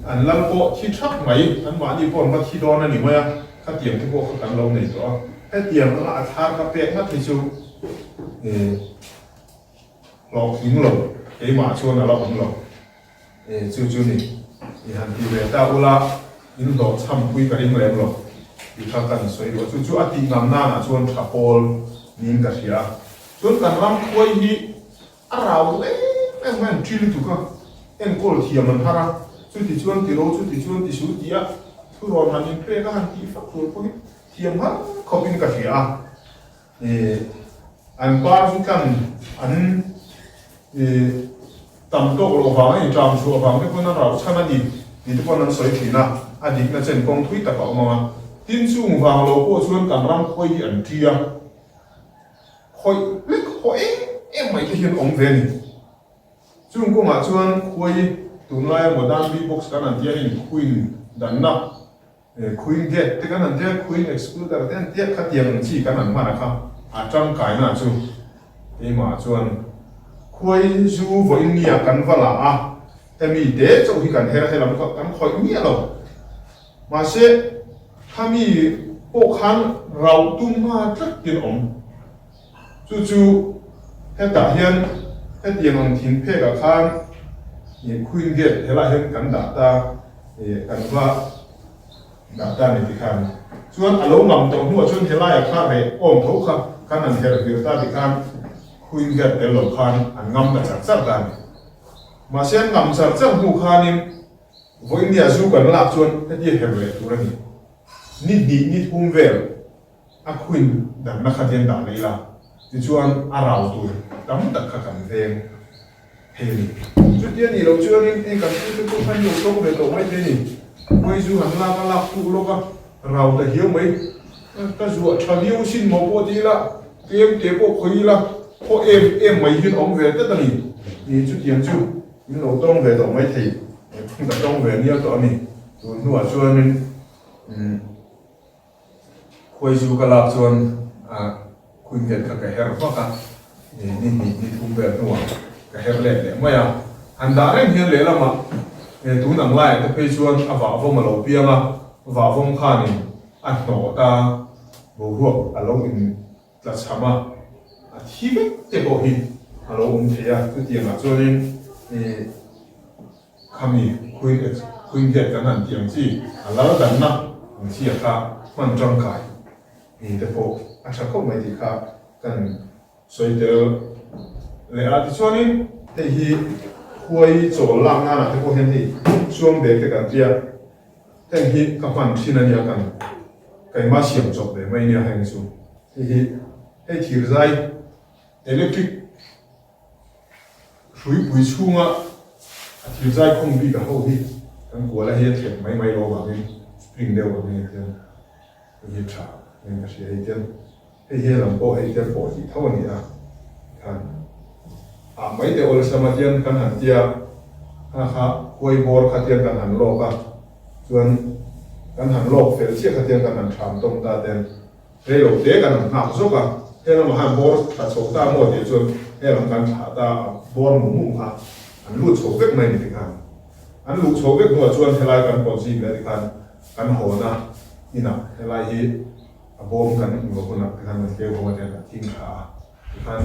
anh lâu po khi chắc mấy anh mà đi po mà khi đó này mà cái tiền thế po cái lâu này đó cái tiền nó là thar cái bẹt nó thì chú lọc kính lọc cái mà cho nó lọc kính lọc chú này thì hẳn thì về ta ula in do cham pui ka ring lem lo ti kha kan soi lo chu ati ngam na na chuan thapol ning ka hria chuan kan ram khoi hi arau em men tril tu ka en kol thiam man hara chu ti chuan ti ro chu ti chuan ti su ti a thu ron han in pe ka han ti fa tur ko thiam ha khopin ka hria an par chu kan an tam to lo wa ngai tram chu wa ngai ko na rau chana di thì tôi còn soi thì na anh định là trên công thủy tập bảo mà tin chung vào lô của chuan cảm ram khôi ẩn kia khôi lít khôi em mấy cái hiện ông về này chung cũng mà chuan khôi tụi lai một đàn beatbox cái này tiền hình queen đàn nắp queen get cái này tiền queen excluder tiền khát tiền chỉ cái này mà là không trong cái nào chung thì mà chuan khôi du với nia cắn vào là em đi để cho khi cần hay làm có cắn khỏi nghĩa rồi mà sẽ kami bộ khăn rau tung hoa rất tiền ổn chú hết đã hiện hết tiền bằng tiền phê cả khăn khuyên ghét hay là hiện cắn đã ta cắn va đã ta này thì khăn chuan alo ngầm tổng mua chuan thế lại khăn này ôm thấu khăn khăn này theo việc ta thì khăn khuyên ghét để lồng khăn ăn ngâm là chắc chắc ra mà xem ngầm sẵn sẵn hù khá nên với nhà du cần lạc chuan cái gì hẹp về tụi này nít hung về khuyên đằng nó khá thiên đảng này là thì chuan rào tụi đóng tất cả cảnh về hề chút tiên thì đầu chưa nên em cảm thấy tôi phải nhiều công về tổ mấy thế này với du hẳn là phụ lô cả rào ta hiếu mấy ta ruột thà hiếu xin một bộ tí là em tế bộ khối là có em mấy hiến ống về tất cả thì chút tiền chú những lỗ tông về tổ mấy thì không tập tông về nhiều tổ này tụi nó ở chuan nên khôi du cả lạc chuan khuyên ghét cái hẹp quá cả nên không về nó cái hẹp lẻ mà ya anh đã nên hiền lẻ lắm mà tụi nằng lại cái chuan vào vòng mà lỗ bia mà vào vòng khan này anh nổ ta bố ruột alo in là sama thi vết thế bộ hi alo thế à cái tiền là cho nên kami khuyên thiệt cái này tiền gì alo đàn na chỉ là quan trọng cái thế bộ chắc không mấy thì khác cần xoay theo lẽ là cho nên thế hi khuấy chỗ làm na là thế bộ hiện thì xuống để cái cái kia thế hi các bạn xin anh ya cần cái mà xiêm chọc để mấy nhà hàng xuống thì cái thiệt dài electric suy bùi chung á thiệt dài không bị cả hậu đi cái của là hiện thiệt mấy mấy lô vào bên spring đều vào bên thì trả nên cái gì hiện cái làm bộ hiện bộ gì thâu này à kan mấy điều là sao mà tiền kan hẳn tia ha quay bor khát tiền kan hẳn lô cả chuẩn kan hẳn lô phải chiếc khát tiền kan hẳn chạm tông ta tiền đây là thế kan hẳn học số cả thế là mà hẳn bor khát số ta một thì chuẩn thế là kan thả ta bor mùng ha hẳn lụt số vết này thì kan hẳn lụt số vết nữa chuẩn thế là kan có gì đấy kan hồ na ina thế là hi bom kan ngô kuna kan kêu hồ thế là thiên hạ kan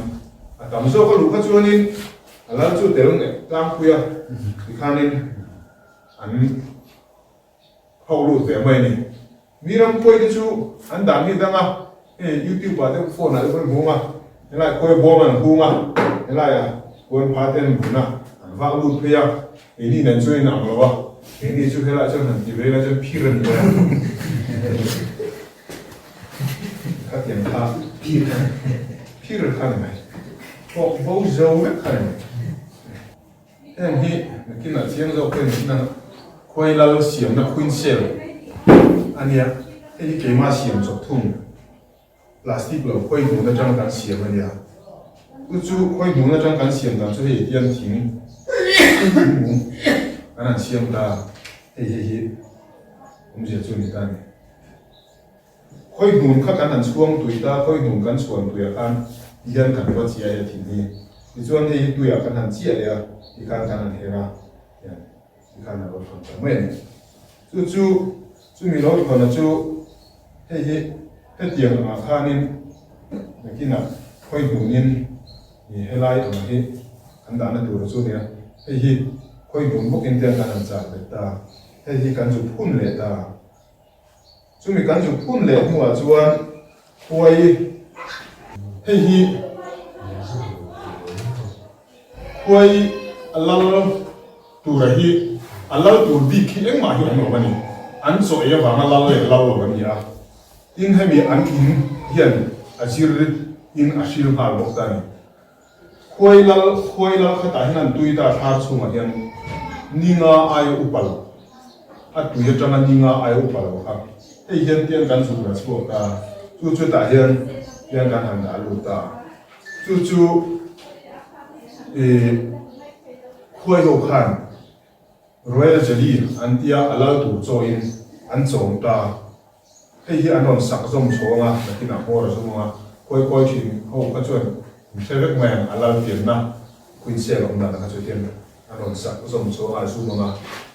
tầm số có lũ các chuột nên là chuột tiểu này tam khuya thì khăn nên anh hậu lụt về mày này mi làm quay cái chú anh đảm đi đang à YouTube bảo thế phone này cũng mua mà thế lại quay bom mà mua mà thế lại à quên phá tên cũng na anh vào lụt về à cái này nên chơi nào rồi cái này chú thế lại cho thằng gì về là cho phi rồi các tiền phi rồi khăn này bố dâu rất hay em hi cái là chiang dâu cái là quay là xiêm là khuyên sel anh nhá cái mà xiêm chọc thùng plastic là quay đủ nó trong cái xiêm anh nhá cứ chú quay đủ nó trong cái xiêm là cho hệ tiền thím anh là xiêm là hi cũng sẽ chú ý ta này quay đủ các anh ăn xuống tuổi ta quay đủ cái xuống tuổi anh hiện kan có chia ya thì ni chuan hi tu ya kan han chia ya thì kan hera ya thì kan lo thon ta men chu mi lo ko na chu he tiang a khanin nakina khoi dunin ni helai ma hi kan da na tu chu ne hi khoi dun bok in tiang kan han cha ta hi kan chu phun le ta chu mi kan chu phun le huwa chuan khoi hi quay alal tu rahi alal tu di khi em mà hiểu mà bani anh so e và alal le alal lo bani à in hay bị anh in hiền asir in asir phal bok ta ni quay lal khata hinan tui ta thar chu ma hian ninga ai upal a tu ya chana ninga ai upal ha ei hian tian kan chu ra chu ta chu ta hian yang kan han da lu ta chu khuya ho khan royal jelly antia alal tu choin an chong ta hei hi anon sak zom chonga nakina hor zonga koi thin ho ka chuan sevek man alal tir na kuin sel ong na ka chu tian anon sak zom chonga zonga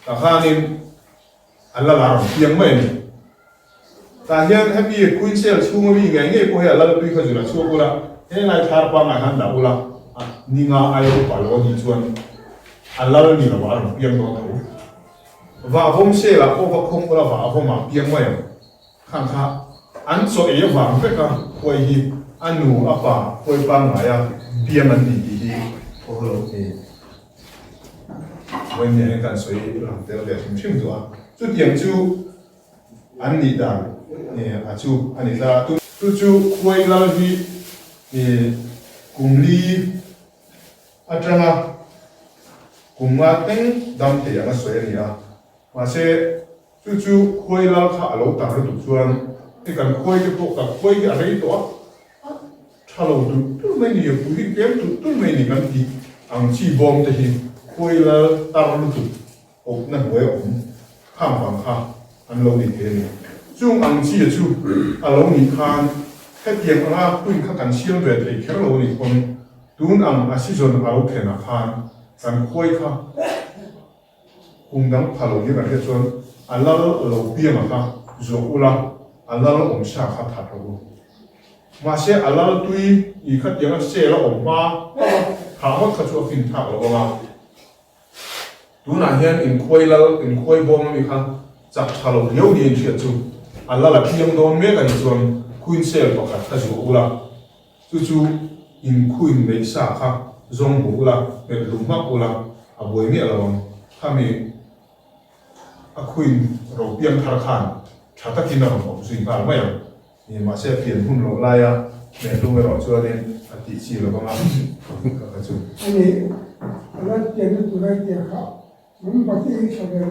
ta khanin alal ar piang mai ta hian happy kuin sel chunga mi nge ko he alal tui kha jula chu ko la he lai thar pa ma han da ula ninga ai pa lo ni chuan alal ni la war piang do tho và hôm xe là cô và không có là vợ hôm mà piang mai khang kha an so e vàng phải cả quay hi anu apa quay bang mai à piang anh đi hi ô lô thì when nhà kan soi làm theo để chim chim rồi chút điểm chú anh đi đàn nè à chú anh đi ra chú quay la hi cùng đi à chẳng à cùng mà tên đam thì anh soi đi à mà sẽ chú quay la khá lâu ta rồi tụt chuan thì cần quay cái bộ cả quay cái ấy đó thà lâu tụt mấy người phụ huynh kém tụt mấy người cần thì anh chỉ bom thì quay la ta rồi tụt ốp nè quay ốm khám phá khá anh lâu đi thế này chung anh chỉ là chú anh lâu đi khan cái tiền anh quên khá cần xiêm về thì cái lâu đi con tuôn anh à sĩ dân lâu thế nào khan cần quay khá cùng đám phá lâu như vậy cho anh lâu lâu bia mà khá rồi ula Allah lo om sha kha tha ro ma se Allah lo tui I kha tiang se lo om ma ha ho kha chu fin tha lo ma tu na hian in khoi bom mi kha chak thalo leu ni thia chu Allah la thiang don me kan chuan kuin sel to kha chu ula chu in kuin me sa kha zong bu ula me lu ma ula a boi mi alawang kami a kuin ro piang thar khan thata kin na ro sui ba ma yang ni ma se pian hun lo la ya me lu me ro chu ne a ti chi lo ba ma ka chu 아니 그런 때는 그런 때가 몸밖에 저기로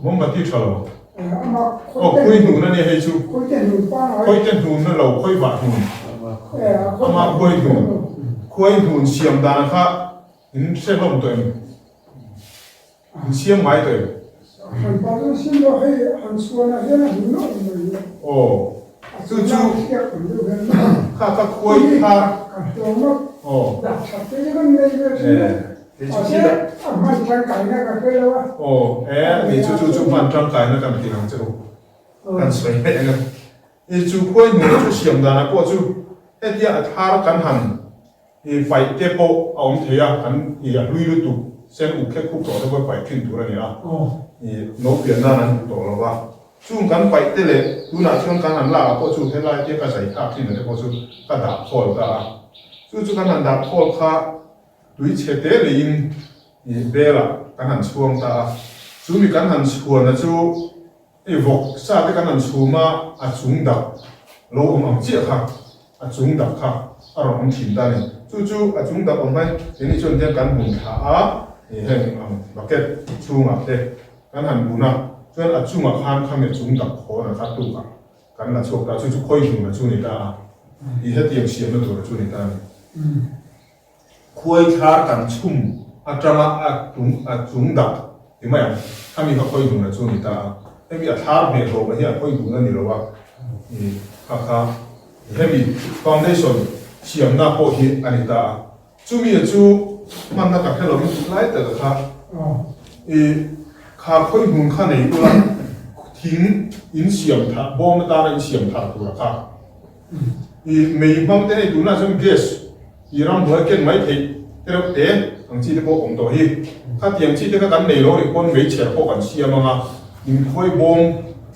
mom ba ti chalo 아마 o kuin nu na ne he chu 그때는 빠 khoi ten nu na lo khoi ba nu ama khoi nu siam da na kha in se lom to in siam mai to 한 번은 신로해 한 수원에 해나 불러 o 그 kha khoi kha 정말 o 나 잡히는 내가 어제 한 장가이나 그래요 ni chu man tang kai na kan ti nang chu kan soi he nga i chu khoi nu chu siam da na ko chu he dia athar kan han i fai te po aum thea kan i a lui lu tu sen u khe khu to da ko fai thin tu ra ni a i no pian na nan to lo ba chu kan fai te le tu na chung kan han la ko chu he lai te ka sai tha thin na ko chu ka da phol ka chu kan han da phol kha tui che te le in i bela kan han chuang ta chu mi kan han chuan na chu e vok sa te kan han chuma a chung dak lo om chi kha a chung dak kha a rom thin ta ni chu a chung dak om mai ni chon te kan bun tha a e hen bucket chunga te kan han buna chuan a chunga khan kham e chung dak kho na kha tu ka kan la chok ta chu khoi nu na chu ni ta i he tiang siam na tur chu ni ta ni khoi thar kan chum atrama a chung dak ti mai kami ka khoi nu na chu ni ta hemi a thar me ro ma hi khoi nu na ni lo wa ni kha hemi foundation siam na ko hi ani ta chu mi chu man na ka khelo mi lai ta kha e kha khoi nu kha nei tu la thing in siam tha bom ta in siam tha tu la kha e mei bang te nei tu na som gas i ram boi ken mai thei te ro te ang chi te po om to hi kha tiang chi te ka kan nei lo ri kon mei cher po kan siam ma in khoi bom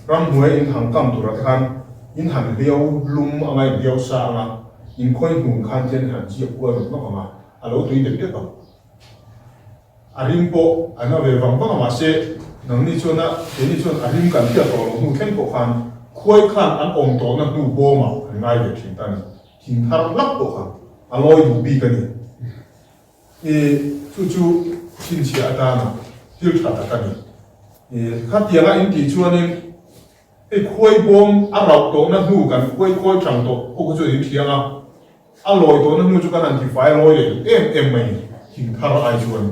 ram boi in hang kam tu ra khan in han liao lum angai liao sa nga in khoi nu khan ten han chi ko ro ma ma alo tu de te pa arim po ana ve wang pa ma se nang ni chona ni chon arim kan tia to lo nu ken ko khan khoi khan an om to na nu bo ma ngai ve thin ta ni thin thar lak to khan aloi du bi ka ni e chu chin chi ata na til tha ta ka ni e kha tia ga in ti chuan in e khoi bom a rau to na nu kan khoi thang to ko chu in thia nga a loi to na nu chu kan an ti fai loi le em mai thin thar ai chuan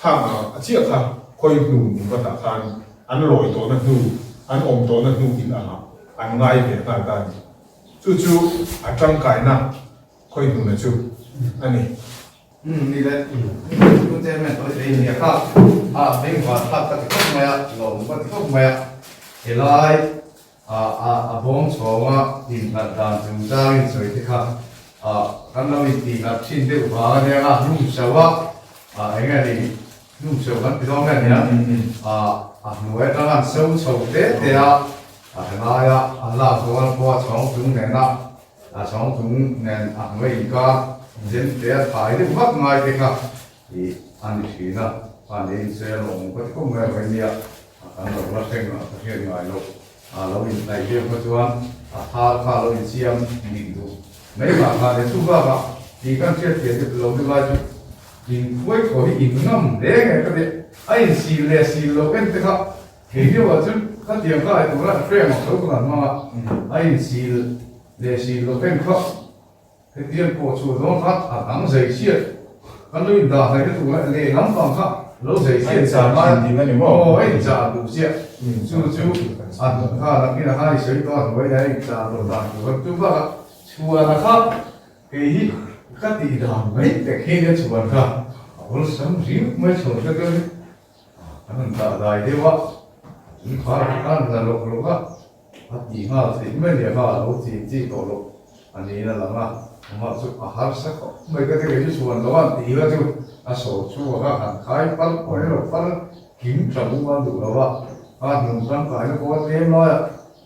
kha a chi kha khoi nu ni ka ta khan an loi to na nu an om to na nu in a an ngai ve ta ta ni chu a tang kai na khoi nu na chu aniนี่แหละคุณเจแม่ตัวเองเนี่ยครับเป็นความทับตัดเข้ามาหลงก็เข้ามาเห็นไรบงโฉมดินตัดตามถึงจ้างสวยที่ครับกันเราอีกทีครับชิ้นเดียวกันเนี่ยนุ่มเสวะไอ้เงี้ยนี่นุ่มเสวะพี่น้องกันเนี่ยหน่วยทหารเสวะโฉมเดียวเห็นไรลาตัวนั้นพอช่องถึงเนี่ยนะช่องถึงเนี่ยหน่วยอีกก็เจนเดียถ่ายได้พักง่ายเลยครับที่อันนี้นะอันนี้เสียลงก็ที่ก็ไม่ไหวเนี่ยอันเราละเส้นเราเสียง่ายลงเราอินในเรื่องปัจจุบันถ้าเราอินเสียมดีดูไม่ว่าการที่ทุกอย่างที่การเชื่อเทียบเราไม่ว่าจะยิงคุยขอให้ยิงน้ำเด้งก็ได้ไอ้สีเลสีเราเป็นที่ครับเห็นว่าจุดก็เตรียมก็ไอ้ตัวนั้นเฟรมเขาก็มาไอ้สีเลสีเราเป็นครับcái tiền của chủ đó khác đắng giấy xiết cái lối đào này cái tủ này lề lắm bằng khác lối giấy xiết trả mai ấy trả đủ xiết chú khác là khi là hai giấy to với đấy trả đủ đàng của chú bác chùa là khác cái các tỷ đàng mấy cái khi nó chùa khác ông sống riêng mới chùa cái anh ta đại thế quá chúng ta ăn là lộc khác thì ha thì mấy người ha lâu thì chỉ tổ lộc anh ấy là lắm à mà chú à har sắc mấy cái chú chuan đó thì là chú à số chú à hàng khai phân coi nó phân kiếm trồng ngon đủ đâu à nông dân cái nó có thêm rồi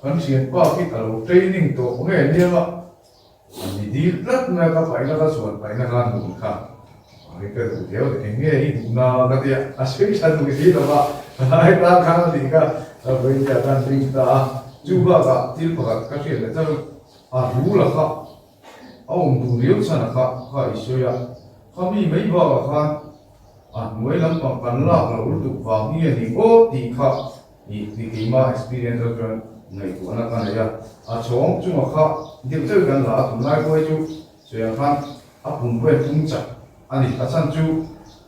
con xin qua cái đầu training tổ cũng nghe nhiều mà anh ấy đi rất là các phải là chuan phải là gan đủ cả cái thủ theo thì nghe đi na cái gì à suy sang cái gì đó mà hai ta khang thì cả bây giờ đang tính ta chú ba cả tiêu bạc cái chuyện là sao à đủ là cả ông đủ liều sao là cả cái số ya kami mấy bà cả à mỗi lần bằng phần là đủ vàng như thì ô thì cả thì cái mà experience rồi ngày của nó cái này à chồng chú mà cả điều chơi gần là tụi này coi chú rồi khăn à bùng quên tung chặt anh thì sang chú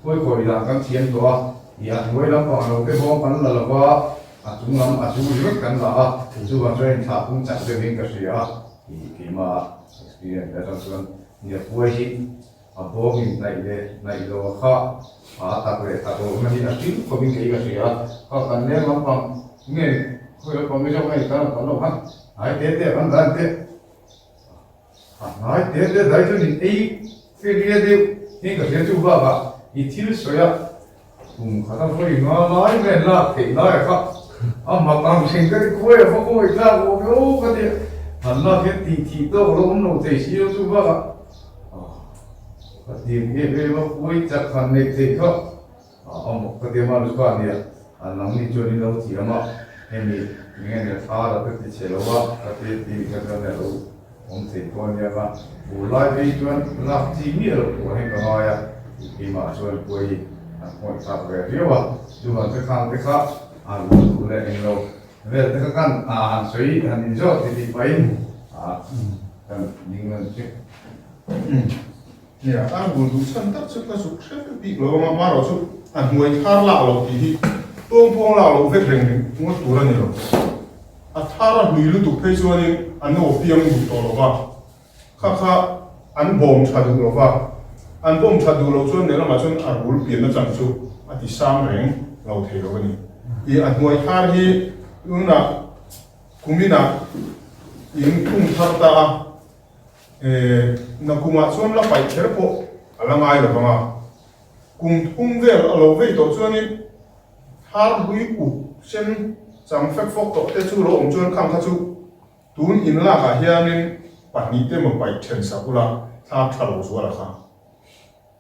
coi coi là các thiên đó thì à mỗi lần bằng là cái bom phần là qua à chúng làm à chú rất gần là chú vào chơi thả tung chặt được những cái gì à thì cái mà experience đó là nhiều vui hi à bom này đồ khác à ta đồ mà đi là chính có những cái gì à có cần nên làm bằng nghe coi bằng cái trong này ta còn đâu hả ai thế ăn ra thế à nói thế đấy cho nên ấy cái điều những cái chú ba bà ít thiếu sói à cùng khá là vui nói về là thì nói khác à mà bằng sinh cái quê phải có người ta có cái gì hẳn là cái thì tôi lúc nó thấy gì đó chú ba bà thì cái mà quê chắc hẳn này thì khác một cái điều mà lúc qua này nằm đi chơi đi đâu thì mà em đi nghe người ta là cái chế độ cái cái này đâu ông thầy con nhà mà bù lại bây giờ là chỉ biết rồi của anh cái nói à khi mà cho anh quay mọi sao về phía vào nhưng mà cái khác bù lại anh đâu về cái căn hàng suy hàng đi rồi thì phải nhưng mà chứ nè anh buồn đủ sân tất sức là sụp sét bị rồi mà rồi sụp anh người thar lão rồi thì tuông lão rồi về rèn ngồi tủ ra nhiều à thar là người lúc tụ phê cho nên anh nó phiền đủ to rồi khá anh bom chặt được rồi anh bom chặt được rồi cho nên là mà cho anh bùn biển nó chẳng chụp anh thì sang rèn lão thế rồi này thì anh người thar thì ứng là cũng như là những thùng thar ta na kuma chuan la pai ther po ala ngai lo banga kum thum vel alo ve to chuan in har hui u sen cham fek fok to te chu lo om chuan kham kha chu tun in la ka hianin pani te mo pai then sa ula tha thalo chu ala kha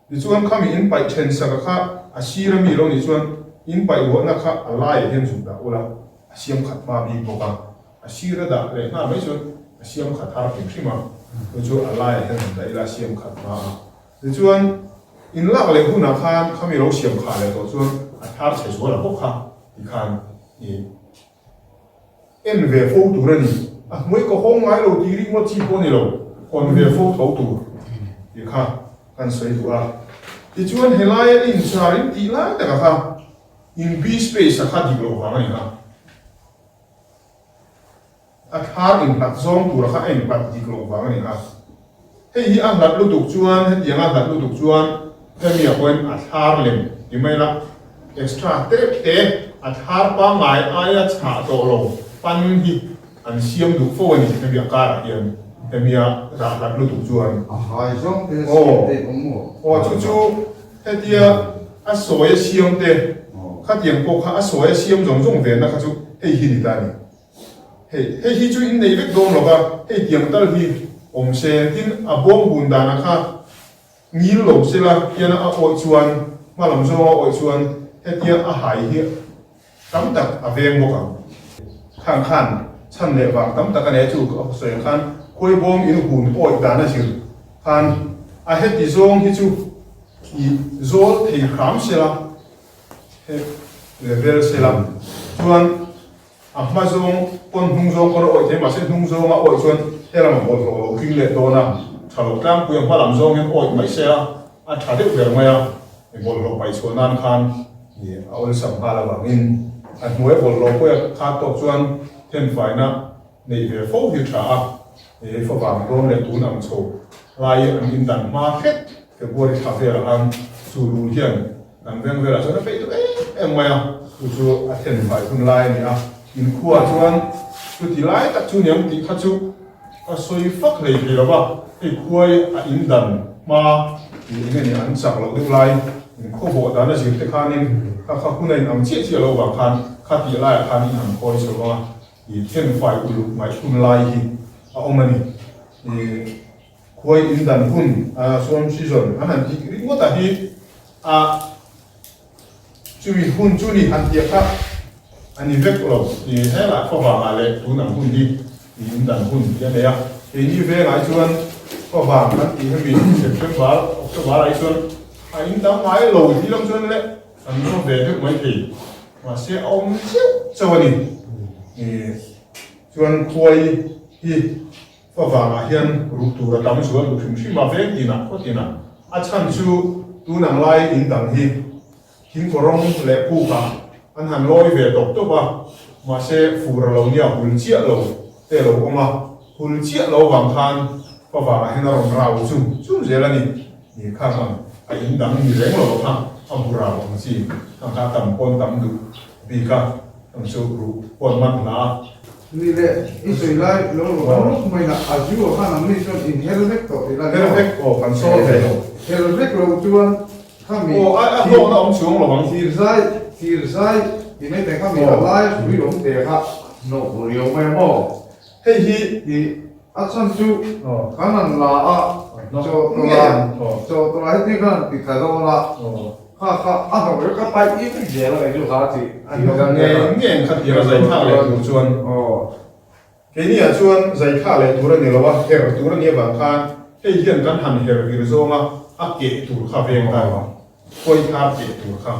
ni chuan khami in pai then sa kha a sira mi lo ni chuan in pai wo na kha ala ye hen chu da ula a siam khat ma bi bo ka a sira da le na mai chuan a siam khat har ki thima chú alai hen đấy là xiêm khát mà thì chuan in lạc lại hun khan khami lo xiêm khát lại rồi chuan thar chạy xuống là bốc khan thì khan thì em về phô tủ này mấy cái hôm ngay lâu đi đi mất chi bao nhiêu lâu còn về phô thấu tủ thì khan xây tủ à thì chuan helai in charin tí lại tất cả in b space khan đi lâu hàng này thar in hạt zong tu ra anh bắt đi lâu vàng này hi anh hạt lục chuan hay tiếng anh hạt lục chuan cái miệng quên thar lên thì mấy là extra thế thar ba ngày ai chả tổ lâu pan hi anh xiêm đủ phôi này cái miệng cả hiện cái miệng hạt lục chuan hai giống cái gì cũng chú cái tia soi xiêm thế khác tiếng bộ khác soi xiêm giống về nó khác chú hi hi đi ta hei hi chu in nei vek dom loka hei tiang tal hi om se tin a bom bun dana kha ngil lo se la hian a oi chuan malam zo oi chuan he tia a hai hi tam tak a veng boka khan chan le wang tam tak ane chu ko se khan khoi bom in hun oi dana sil khan a he ti zong hi chu i zol thei kham se la he level se la chuan mà zong con hung zong con oi thế mà sẽ hung zong oi chuan thế là một bộ kinh lệ đó na thảo trang quyền hoa làm zong em oi mấy xe thả được về ngoài bộ lộ bảy chuan nan khan thì oi sắm ha là bằng in mỗi bộ lộ quay khát tộc chuan thêm phải na này về phố hiện trả thì phố vàng đôn lệ tú nằm sâu lại anh in đàn market cái bộ đi cà phê là ăn chủ lưu hiền làm ven về là cho nó phải tụi em ngoài chú thêm phải cùng lại này in khua chuan chú thì lái tất chú niệm thì khát chú xoay phát này thì là ba cái khuấy in đần mà thì cái này ăn sạc lâu được lại khô bộ đó là chỉ cái khan nên các khu này nằm chia lâu vào khan khát thì lại khan in hàng khuấy rồi mà thì thiên phải ulu mai un lại thì ông này thì khuấy in đần hun xuân season anh em thì cái ngót thì chú hun chú ni ăn tiệc khác anh ấy vét lâu thì thế là có vào mà lệ chú nằm hun đi thì in đần hun cái này thì như vậy lại chuan có vàng anh thì hơi bị cái vả lại chuan anh đã mãi lâu thì lắm chuan lệ anh nó về được mấy thì mà sẽ ôm xíu cho đi thì chuan khuấy thì có vàng hiện rụt tù ra tắm chuan rụt phim mà về thì nào có thì nào chăn chú tu nằm lại in đằng hi hin có rong lệ phu cả anh hàn lôi về độc tốt mà sẽ phù ra lâu nhiều hùn chia lâu thế lâu mà hùn chia lâu vàng khan có vàng hiện rong rau chung dễ là ni khang bằng ai in đằng ni leng lâu ha ông phù rau mà gì thằng ta tầm con tầm đủ vì cả thằng chú ru con mắt là ni le isoi lai lo lo mai na azu ha na mi so in helmet to ila perfect phần số thế helmet lo chuan kami ai lo nó ông xuống là bằng tir sai thì mấy tay kami lai sui long te kha no rio mai mo hey hi thì asan chu kanan la cho to lai ti kan ti ka do la ha no yo ka pai i ti je la ju ha ti nghe khát thì là dạy thả lệ tù chuan cái này chuan dạy thả lệ tù ra nhiều là her tù ra nhiều vàng khan cái hiện căn hẳn her vì rồi mà kể tù khá về cái quay thả kể tù khá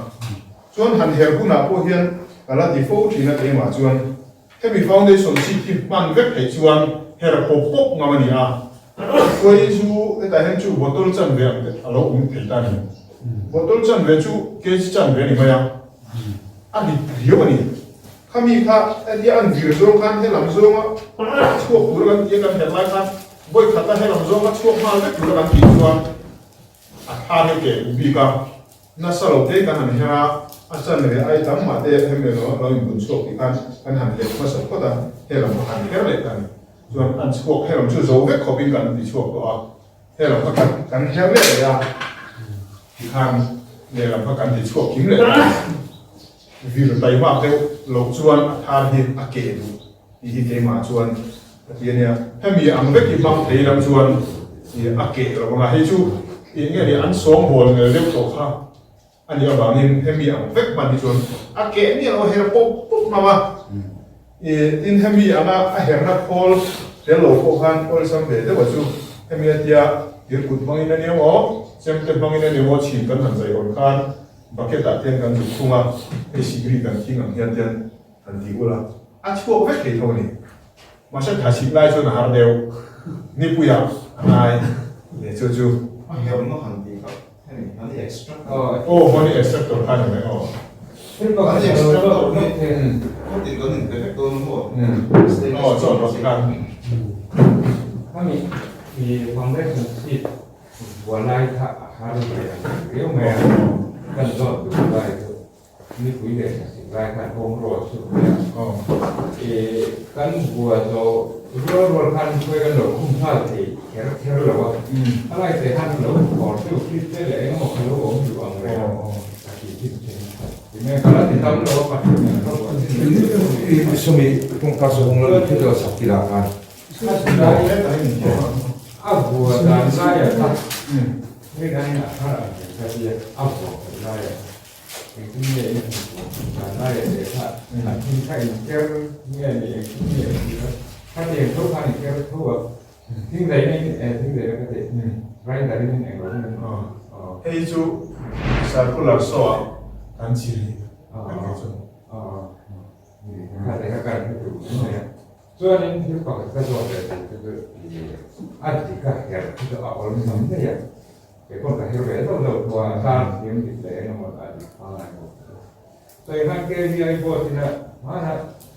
chuan hẳn her cũng là cô hiện là default thì là cái mà chuan cái bị foundation chỉ thì ban vết hay chuan her hộp hộp ngắm anh quay chú cái tài chú bottle chân về alo cũng thấy ta này bottle chân về chú cái chân về này mà ya anh đi hiểu anh kami kha dia an vir zong kan he lam zong a chuak tur kan ye kan he lai kan boy khata he lam zong a chuak ma le tur kan ti chuan a tha ne ke bi ka na salo te kan han hera a chan le ai tam ma te he me no lo in bun chuak ti kan han le ma sa ko ta he lam han her le kan chuan an chuak he lam chu zo ve khopin kan ti chuak ko a he lam kan her le ya ti khan le lam kan ti chuak kim le vì là tay hoa theo lộc chuan thar hi a ke du hi ke ma chuan thì này hemi ang vek ki bang thei lam chuan thì a ke lo ma hi chu thì nghe thì ăn song bol nge lep to kha ani a bangin hemi ang vek man hi chuan a ke ni lo her pop pop ma ma in hemi anga a her na khol te lo ko khan ol sam ve de wa chu hemi atia dir kut bangin ani mo sem te bangin ani mo chin kan han zai on khan bucket đã tiền cần dùng khung à cái xí cần khi ngắm hiện tiền thành thì là chuộc vết thì thôi này mà sẽ thả xí lại cho nó hard đều ni bùi à này để cho chú heo nó hành thì có cái này nó thì extract con đi extract rồi khai này thế có cái extract nó thì có những cái factor nó chọn nó khai kami di foundation seat walai tak harus dia meh kan zon tu lai tu ni kui de lai kan home road tu kan buat zo road kan kui kan lo kum tha thì kero lo wa alai te han lo or tu ki te le ngo kan lo om ju ang re ki ki thì mẹ kalau di tahu lo apa ini sumi pun kaso ngolo kita sakirakan abu dan saya tak ini kan nak saya abu saya itu ni dan saya tak nak kita ingkar ni niถ้าเด็กทุกคนingkarทุกทิ้งใจนี่ทิ้งใจก็ได้ไรแต่นี่เองก็ได้hay chú circular saw kan chili kan cái chú ถ้าแต่ก็การที่ถูกนี่ส่วนนี้ที่เขาจะ做的就是อันที่ก็อยากที่จะเอาลงมาเนี่ยเดี๋ยวคนก็เห็นเลยต้องเราตัวการเลี้ยงติดเลยนะมันอะไรอะไร所以看 KPI 过去呢，马上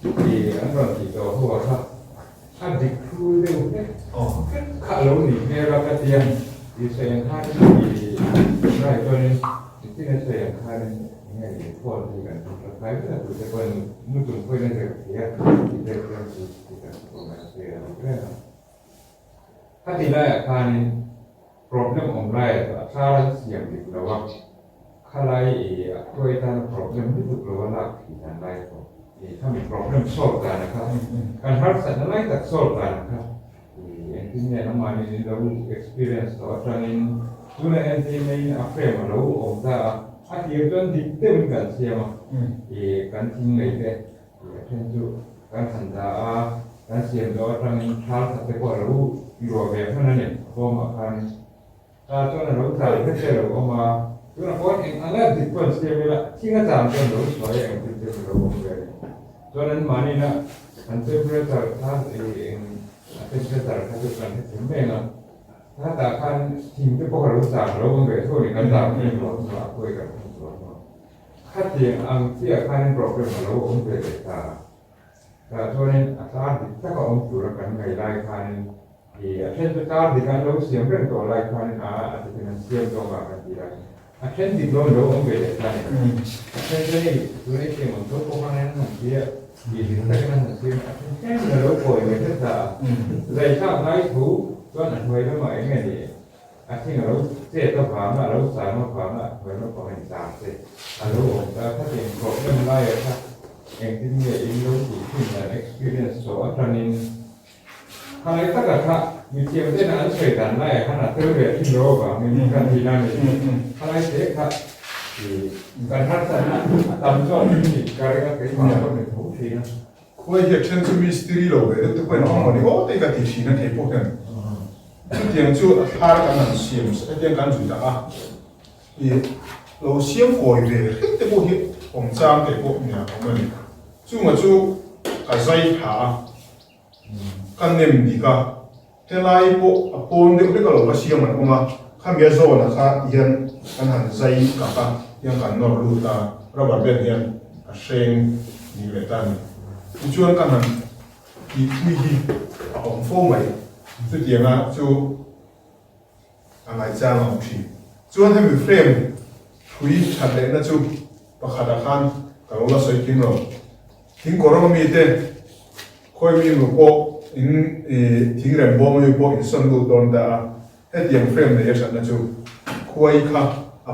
ที่อันนั้นที่ตัวหัวครับอันที่คือเร็วเนี่ยขาลงนี่เนี่ยเราก็เตรียมดีเซนท่าที่ได้ตัวนี้เต ที่นั่นใช้อย่างค่าเนี่ยง่ายๆพอที่กันใครก็ได้ตัวคนมุ่งถึงคนนั้นจะเสียที่เด็กเราที่กันตัวนั้นเสียก็ได้ถ้าที่ได้ค่านี้ problem ของได้ค่าเสียงดีกว่าค่าไรตัวไอ้ท่าน problem ที่ถูกเราละที่นั่นได้ก็ถ้ามี problem solve กันนะครับการหาสัญลักษณ์ solve กันนะครับอย่างที่เนี่ยน้ำมันนี่เรา experience ตัวตอนนี้ตัวนั้นที่ไม่อัพเดทมาเราออกจากอาทิตย์จนดิบเต็มกันเสียมั้งการทิ้งเลยเด้เช่นจู่การสัญญาการเสียงตัวตอนนี้ท้าสัตว์ก็เราอยู่แบบนั้นเนี่ยพอมาการถ้าจนเราถ่ายก็เจอเราก็มาตัวนั้นก็เองอะไรดิบคนเสียเวลาที่ก็ตามจนเราสวยเองที่จะเราแบบจนนั้นมานี่นะอันเทมเพอเรเจอร์ถ้าเองเทมเพอเรเจอร์ถ้าจะการที่ถึงไม่นะถ้าแต่การทิ้งที่พวกเราสั่งเราก็แบบช่วยกันตามที่เราคุยกันถ้าเทียงอังที่อาการโปรแกรมเราองค์เกิดแต่ช่วงนี้อาการถ้าเขาองค์จุดกันไงรายการเช่นตัวการที่การเราเสียงเรื่องตัวรายการอาจจะเป็นเสียงตัวกันที่ไรเช่นที่เราองค์เกิดเช่นนี้ตัวนี้เสียงมันตัวพวกนั้นนั่นเสียที่แต่กันนั่นเสียเช่นเราป่วยเหมือนกันแต่ชาติไหนถูกก็นั่นไว้แล้วมาเองไงดีที่เราเสียตัวความเราสามารถความเหมือนเราพอเห็นตามเสร็จเราถ้าเห็นครบเรื่องไรครับเองที่มีเองรู้สึกที่มี experience ส่วนตอนนี้ขณะถ้าเกิดว่ามีเทียมเส้นนั้นเฉยกันได้ขนาดเท่าเรือที่โลกอ่ะมีการที่นั่นเลยขณะเสียครับการทัศนะตามช่วงนี้การก็เป็นความต้องเป็นทุกทีนะคุยเหตุเช่นจะมีสตรีโลกเลยทุกคนมองว่านี่โอ้แต่ก็ที่ชี้นั่นเองพวกนั้นเทียงจู่หากันนั่นเสียมเทียงกันจู่จ้าเราเสียมก่อยเลยแต่พวกนี้ผมจำแต่พวกเนี่ยผมมันจู่มาจู่การใส่หากันเนี่ยมีก็เท่าไรพวกปนเด็กก็เราเสียมมันก็มาข้ามยาโซนะครับยันกันหันใส่กับยังกันนอรูตาเราแบบเป็นยันเชงนี่เลยตั้งจู่กันหันที่มีผมโฟมไว้สุดยังอ่ะจู่อะไรจ้างเอาทีจู่ให้มีเฟรมคุยชัดเลยนะจู่ประคัดขันกับเราใส่กินเราทิ้งก่อนเรามีเต้คอยมีหนูโปทิ้งแรงบ่มีโปอินสันดูตอนแต่ให้เตรียมเฟรมเลยชัดนะจู่คอยค่ะ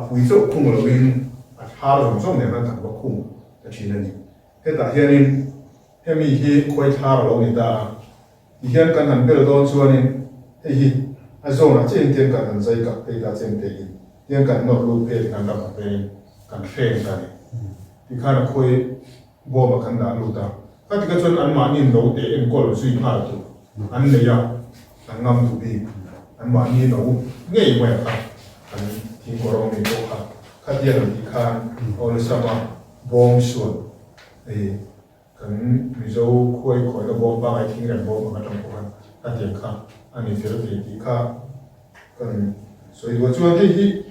ปุ๋ยโซ่คุ้งเราวินหาเราส่งเนี่ยนั่นถังว่าคุ้งแต่ทีนั้นให้แต่เฮียนี่ให้มีที่คอยหาเราเนี่ยแต่ที่เฮียกันหันไปเราโดนชวนนี่ให้ฮีอาโซน่ะเจนเทียมกันหันใจกับไปตาเจนเทียนเทียมกันนอกรูปเพจกันกับไปกันเทรนกันที่ข้าคอยบ่มากันด่าลูกตาข้าที่ก็ชวนอันมานี่เราเอ็นก็เราซื้อผ้าตัวอันเนี่ยยังอันงามถูกดีอันมานี่เราง่ายกว่าครับอันที่ก็เราไม่รู้ครับข้าเดียร์ที่ข้าเอาเลยสมาบ่มส่วนกันมิโซคอยเราบ่บ้างไอ้ทิ้งแรงบ่มาทำกันข้าเดียร์ข้าอันนี้เท่าที่ข้ากัน所以我做这些，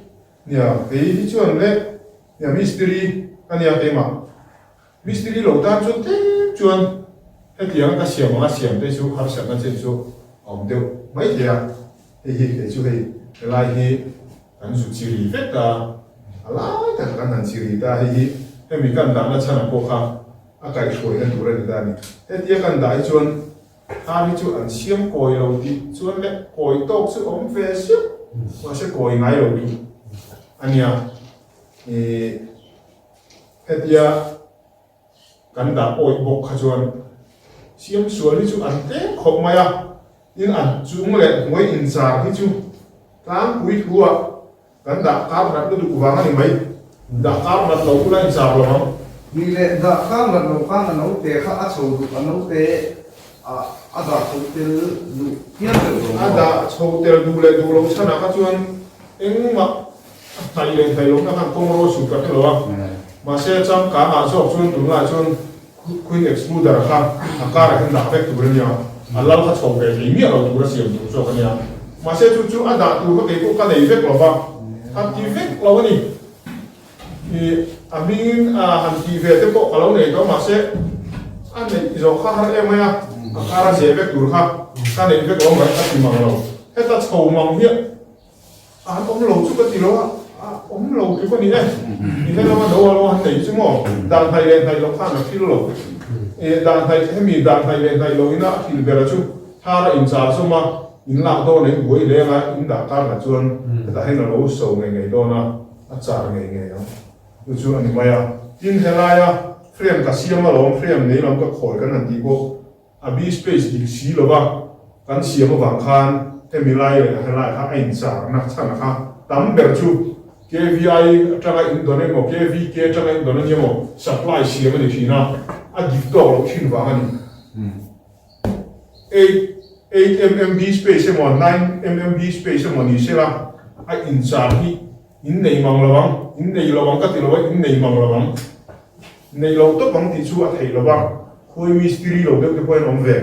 你啊，这些做嘞，你米斯里，那你啊对嘛？米斯里老大做的做，那地方他想嘛想，对就他想那这就，哦唔对，没得啊，这些就会来些，咱说治理的啊，来但咱能治理的这些，那米干打那产那国家，啊该说那多了的呢，那地方打做，他们就按先过路的做嘞，过到就我们分析。ว่าเชื่อโกยไงเราดูอันเนี้ยเฮติยากันดาโอยบกขจวนเสียมสวนที่จูอันเต็มของมาอ่ะยิ่งอันจูงเลยหวยอินซาที่จูตามคุยทัวกันดาข้าวรัดดูวางอะไรไหมดาข้าวรัดเราคุยอินซาหรอนี่แหละดาข้าวรัดเราข้าวรัดเราเตะข้าวอัดโซ่ดูอันเราเตะอาดาโชเตลดูเที่ยงเดียวอาดาโชเตลดูเลยดูเราชนะขจวนเอ็งมาไทยเลยไทยลงนะครับกงโรสุกันเหรอมาเสียจำการอาชอบชวนดูง่ายชวนคุยเอ็กซ์บูดาร์ครับอาการอะไรกันดับเบิลตัวเนี่ยอัลลัลเขาโชว์แบบนี้เราดูแล้วเสียงดูโชว์กันเนี่ยมาเสียจู่ๆอาดาดูก็เด็กก็กันเอฟเฟกต์หรอปะอันทีเฟกต์เราเนี่ยอามินอันทีเฟกต์ก็เราเนี่ยก็มาเสียอันนี้จะข้าหาเอ็มไหมอ่ะข้าหาเสียเฟกต์ดูครับข้าเนี่ยเฟกต์เราไม่ตัดสินมังเราให้ตัดโชว์มังเนี่ยผมหลงชุกติโร่โอ้ lâu thì có đi đấy thì thế là mà đâu hành đấy chứ mà đàn thầy lên thầy lâu khăn là khi lâu đàn thầy hay mình đàn thầy lên thầy lâu ina thì về là chú tha là in trả số mà in lạc đô này buổi lễ mà in đã cả là chuan ta hay là lâu sầu ngày ngày đô na trả ngày ngày đó chú anh mày à tin thế này à frame cả xiêm mà lòng frame này lòng cái khối cái này thì có à bi space thì xí rồi ba cái xiêm mà vàng khan thế mình lại hay lại khác in trả nè chắc là khác tắm bể chú KVI trang ai Indonesia mo KVK trang ai Indonesia mo supply xiêm mà thì na à gift đồ lo chuyên vàng anh 8 mm space mo 9 mm space mo ni sẽ là à in trả hi in này mang lo in này lo cái thì lo in này mang lo này lo tốt bằng thì chú thầy lo khối mystery lo được cái point ông về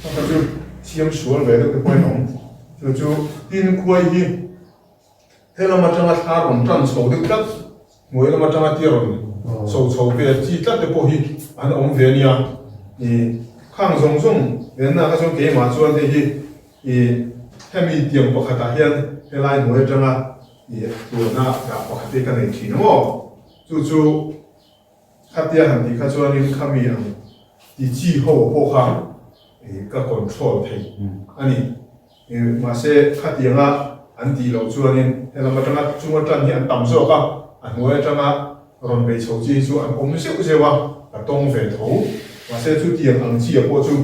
cái chú xiêm xuống về được cái point ông chú tin khối hi thế là mà trong cái thar ông trans sầu được tất mỗi là mà trong cái tiệt rồi sầu về chỉ tất được hi anh ông về nia khang zong zong nên là cái số kế mà chuan thì hi hay mi tiếng bọc hạt hiền thế lại mỗi trong cáiตัวน่ากับปกติกันในที่นู้นจู่ๆขัดยาหันที่ข้าชวนนี่ข้ามีอย่างที่จีโฮโฮข้างก็คอนโทรลเพย์อันนี้มาเสขัดยาอันที่เราชวนนี่เรามาจังช่วงจันที่อันต่ำสุดก็อันหัวจังรอนไปโชว์จีจู่อันผมไม่เชื่อว่าต้องเฟดหูมาเสจู่ที่อันจีอ่ะพอจู่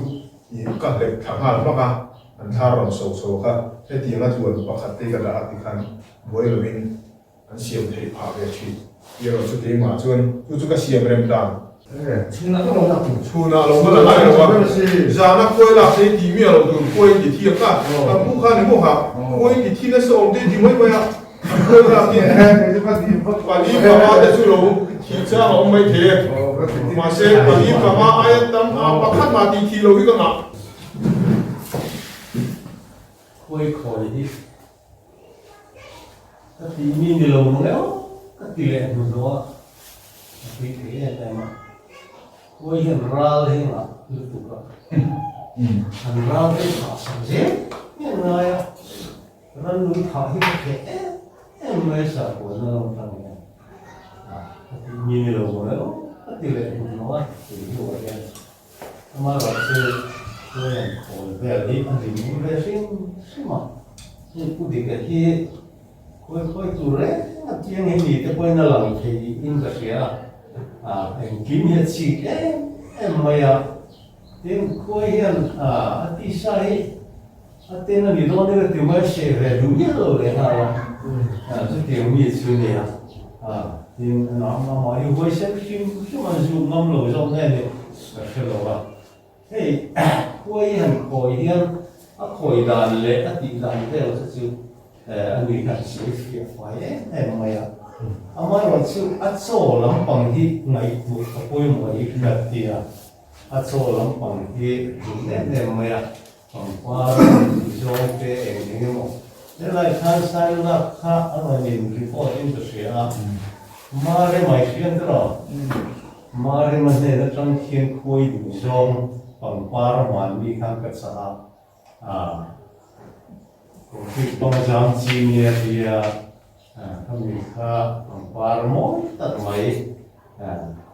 ก็เล็กทางหาดมากอันท่ารอนโซก็ให้ที่งั้นชวนปกติกันละที่ขันบอยเราเป็นอันเสียมเทพาไปชีเดี๋ยวเราจะเที่ยวมาชวนจู่ๆก็เสียมเริ่มดัง 추나 또 너무 추나เราก็ละเราจานักคุยหลักเสียดีมีเราดูคุยที่เที่ยวกันแต่ผู้ค้าเนี่ยผู้หาคุยที่ที่นั่นสองที่ดีไม่ไหวอ่ะคุยหลักที่วันนี้พม่าจะช่วยเราที่เจ้าเราไม่เทมาเสียวันนี้พม่าไอ้ตั้มประคัดมาที่ที่เราที่ก็หนัก khối đi cái tí min thì lâu nữa cái tỷ lệ của nó cái thế này mà khối hiện ra thế mà được tụ ra thành ra cái thảo sản dễ như này à nó núi thảo hiện thế em mới sợ của nó làm thằng này cái tí min thì lâu nữa cái tỷ lệ của nó thì hiểu vậy mà là cái khối về đi anh thì muốn về xem mà nhưng cụ thể cái khi khối tụ đấy tiếng hình gì cái quay nó làm thì in cái gì em kiếm hiện chỉ em mày tiếng khối hiện tí sai tên là gì đó nữa thì mới sẽ về đúng nhất rồi đấy cái tiếng gì chứ này tiếng nó mà yêu khối sẽ chứ mà dùng ngâm lối trong này này cái đó thế khối hiện khối đàn lệ tí đàn theo chứ anh ấy cần sự việc phải em mày mà là sự số lắm bằng thì ngày buổi tối mỗi cái thì số lắm bằng thì em mày bằng qua rồi cái em mà thế là khán sai là khác anh nhìn cái phổ in được gì mà cái máy xuyên đó mà cái mình này nó trong thiên khối đủ rong bằng qua mà đi khám cái xã cái bông giang chim này thì kami bằng qua mỗi tất mấy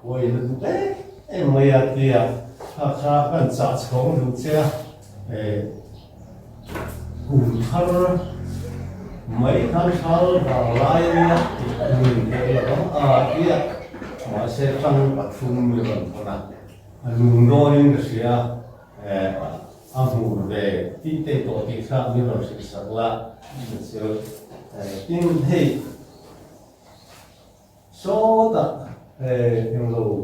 khối nó đấy em mấy thì khác cái xã sống được chưa cùng thar mấy tháng sau vào lại mình thấy đó kia mà sẽ tăng tập trung nhiều hơn thôi luôn nói những cái gì amur về kinh tế tổ chức khác như là sự sản là sự kinh tế số ta những đồ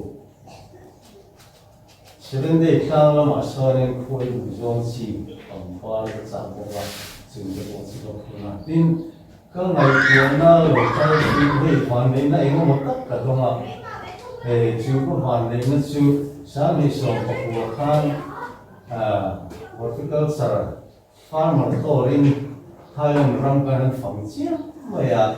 sự vấn đề khác là mà sau này khối đủ dòng chỉ bằng qua cái sản phẩm là sự việc của sự đầu tư là tin các ngày cuối năm rồi cái kinh tế hoàn đến này có một tất cả không ạ chưa có hoàn đến nó chưa sáng nay sổ của khang horticulture farmer torin thailand ram kan phang chiam maya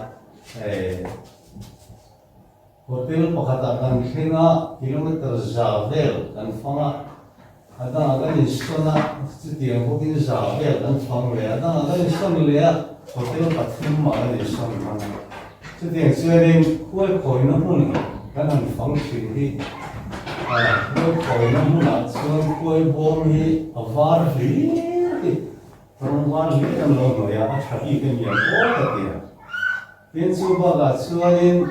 hotel pakhata kan khenga kilometer zavel kan phanga ada kan istona chutiang bokin zavel kan phang le ada kan iston le hotel pathum ma ne son phanga 这点虽然会可能不能，但很防水的，会可能不能，虽会帮你玩里，从玩里的路路呀，差一点点多的点，变出把个虽然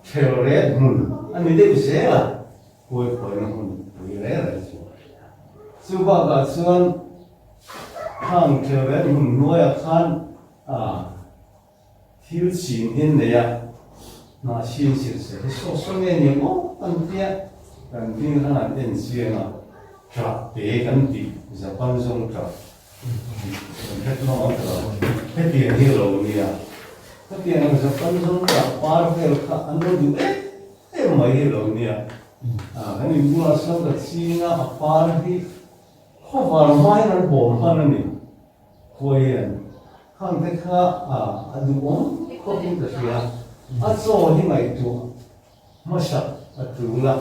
跳来อันนี้ได้พิเศษละคุยคุยนะคุณคุยอะไรอะไรสิสุภาพก็ส่วนข้างเทเวนหุ่นน้อยขันที่สิ่งนี้เนี่ยน่าชื่นชมเสียที่สุดเนี่ยมั้งตั้งแต่ตั้งแต่ขนาดเอ็นเซียนะจับเตะกันดีจะปั้นส่งจับเฮ็ดน้องจับเฮ็ดเดียร์ที่เราเนี่ยเฮ็ดเดียร์จะปั้นส่งจับปาร์เฟลค่ะอันนั้นดูไม่เห็นเราเนี่ยอันนี้บุญสังกัดซีน่าปาร์ที่ข้อฟาร์มไม่นั่นผมพันนี่คุยกันข้างเด็กข้าอันดูว่าก็เป็นตัวเสียอันโซ่ที่ไม่ตัวไม่ใช่อันตัวละ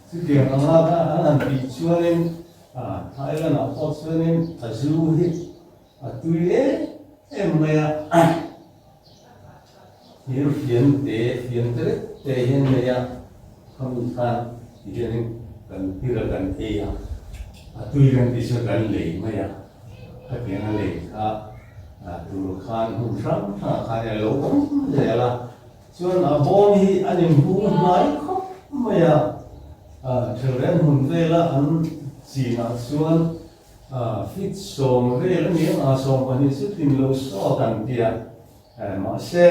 สิ่งที่อันนั้นอันนั้นปีชวนไทยแล้วนะพอชวนอันสู้ที่อันตัวไม่เห็นแต่เห็นเนี่ยคำสั่งที่จะนี่กันที่เรากันเองตุยกันที่สุดกันเลยไหมอ่ะถ้าเพียงเลยดูขันหุ่นซ้ำขันเนี่ยโลกเดี๋ยวละส่วนบอลที่อันนี้หุ่นไหนก็ไม่อ่ะเธอเล่นหุ่นเวลาอันสีน่ะส่วนฟิตส่งเวลาเนี่ยส่งวันนี้สุดที่เราสอนกันเดียมาเช่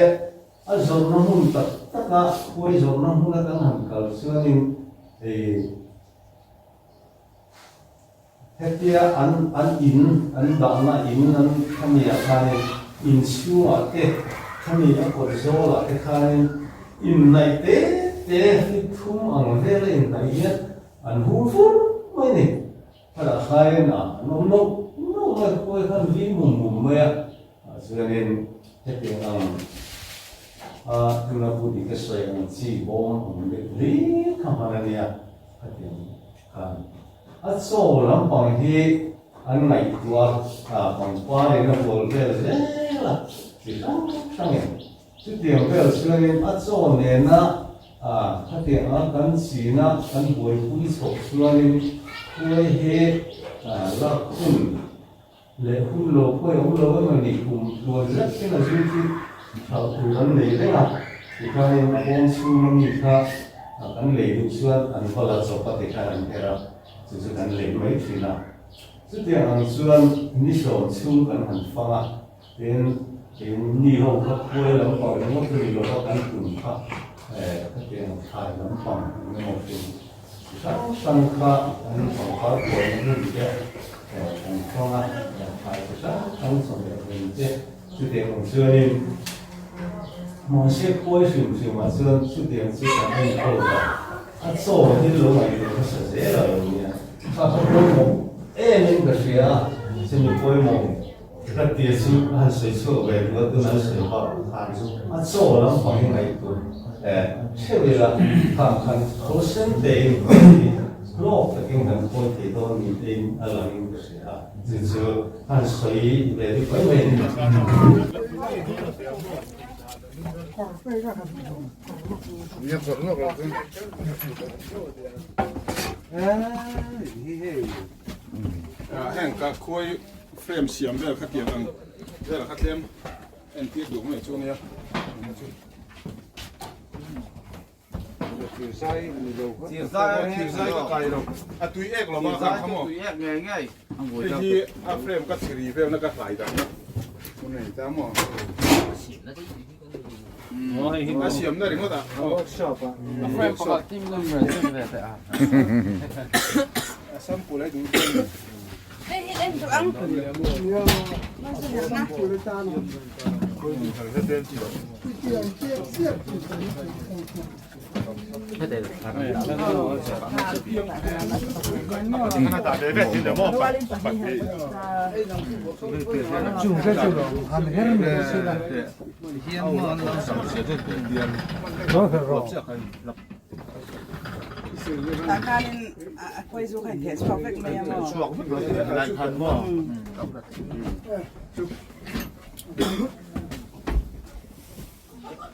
อันส่วนน้ำหุ่นตัดก็คุยส่วนน้ำหุ่นกันหันกันส่วนนี้เฮียอันอินอันดานาอินอันขมีอาการอินชัวเตขมีอาการโซลาเตขานอินในเตฟิทุ่มอันเวลอินในเยอันหูฟุ้งไม่เนี่ยถ้าขายนะน้องไม่คุยกันวิ่งมุมเมียส่วนนี้เฮียถึงเราพูดอีกส่วนจีบอมผมเรียกคำนั้นเนี่ยเฮียกันอันโซ่ลำบากที่อันไหนตัวบางป้ายก็บอกเรื่องเรื่องละที่ตั้งเองที่เดียวก็ส่วนอันโซ่เนี่ยนะถ้าเดียวกันสีนะกันบวยผู้ชกส่วนผู้ให้รักคุณเลี้ยคุณโลกผู้โลกมันดีคุณตัวเล็กที่เราชื่อที่เขาคุณกันเลยได้ละที่เขาเห็นคนสูงมันมีค่ากันเลยดูส่วนอันพอเราจบปฏิการอันเดียว就是讲另外一天啦，这点人虽然你想出跟很方连以后他不会能保证我这里落到干滚卡，这点太能帮那么多，上课很好好过日子，很方还是上重的人家，这点我说呢，某些科学就嘛说这点是讲很好的，做的路嘛有不实在了呢。ถ้าเขาพูดมองนี่ก็เสียฉันไม่พูดมองถ้าเดี๋ยวฉันหันสวยชั่วไปแล้วตัวนั้นสวยกว่าหันมันโซ่แล้วฟังยังไงตัวเชื่อเวลาทำคันเขาเส้นเดินโลกแต่กินกันคนที่โดนมีเองอะไรนี่ก็เสียจู่ๆหันสวยไปที่ไปไม่ได้เนี่ยคนโลกเราคือแห่งก็คุยเฟรมเสียมเรื่องขัดเตียงกันเรื่องขัดเตียงเอ็นที่ดูไม่ช่วงนี้ถือไส้ก็ไกลหรอก ตุยเอกเราบ้างครับหมอ ตุยแยกง่ายที่เฟรมก็สีเฟรมแล้วก็หลายดังนะคนไหนจ้าหมอเสียมได้หรือไม่ต่างชอบเฟรมปกติมันเหมือนกันแต่ซ้ำปูเลยดูTakanin ako ay sukan test perfect may mo. Suwak mo lan mo.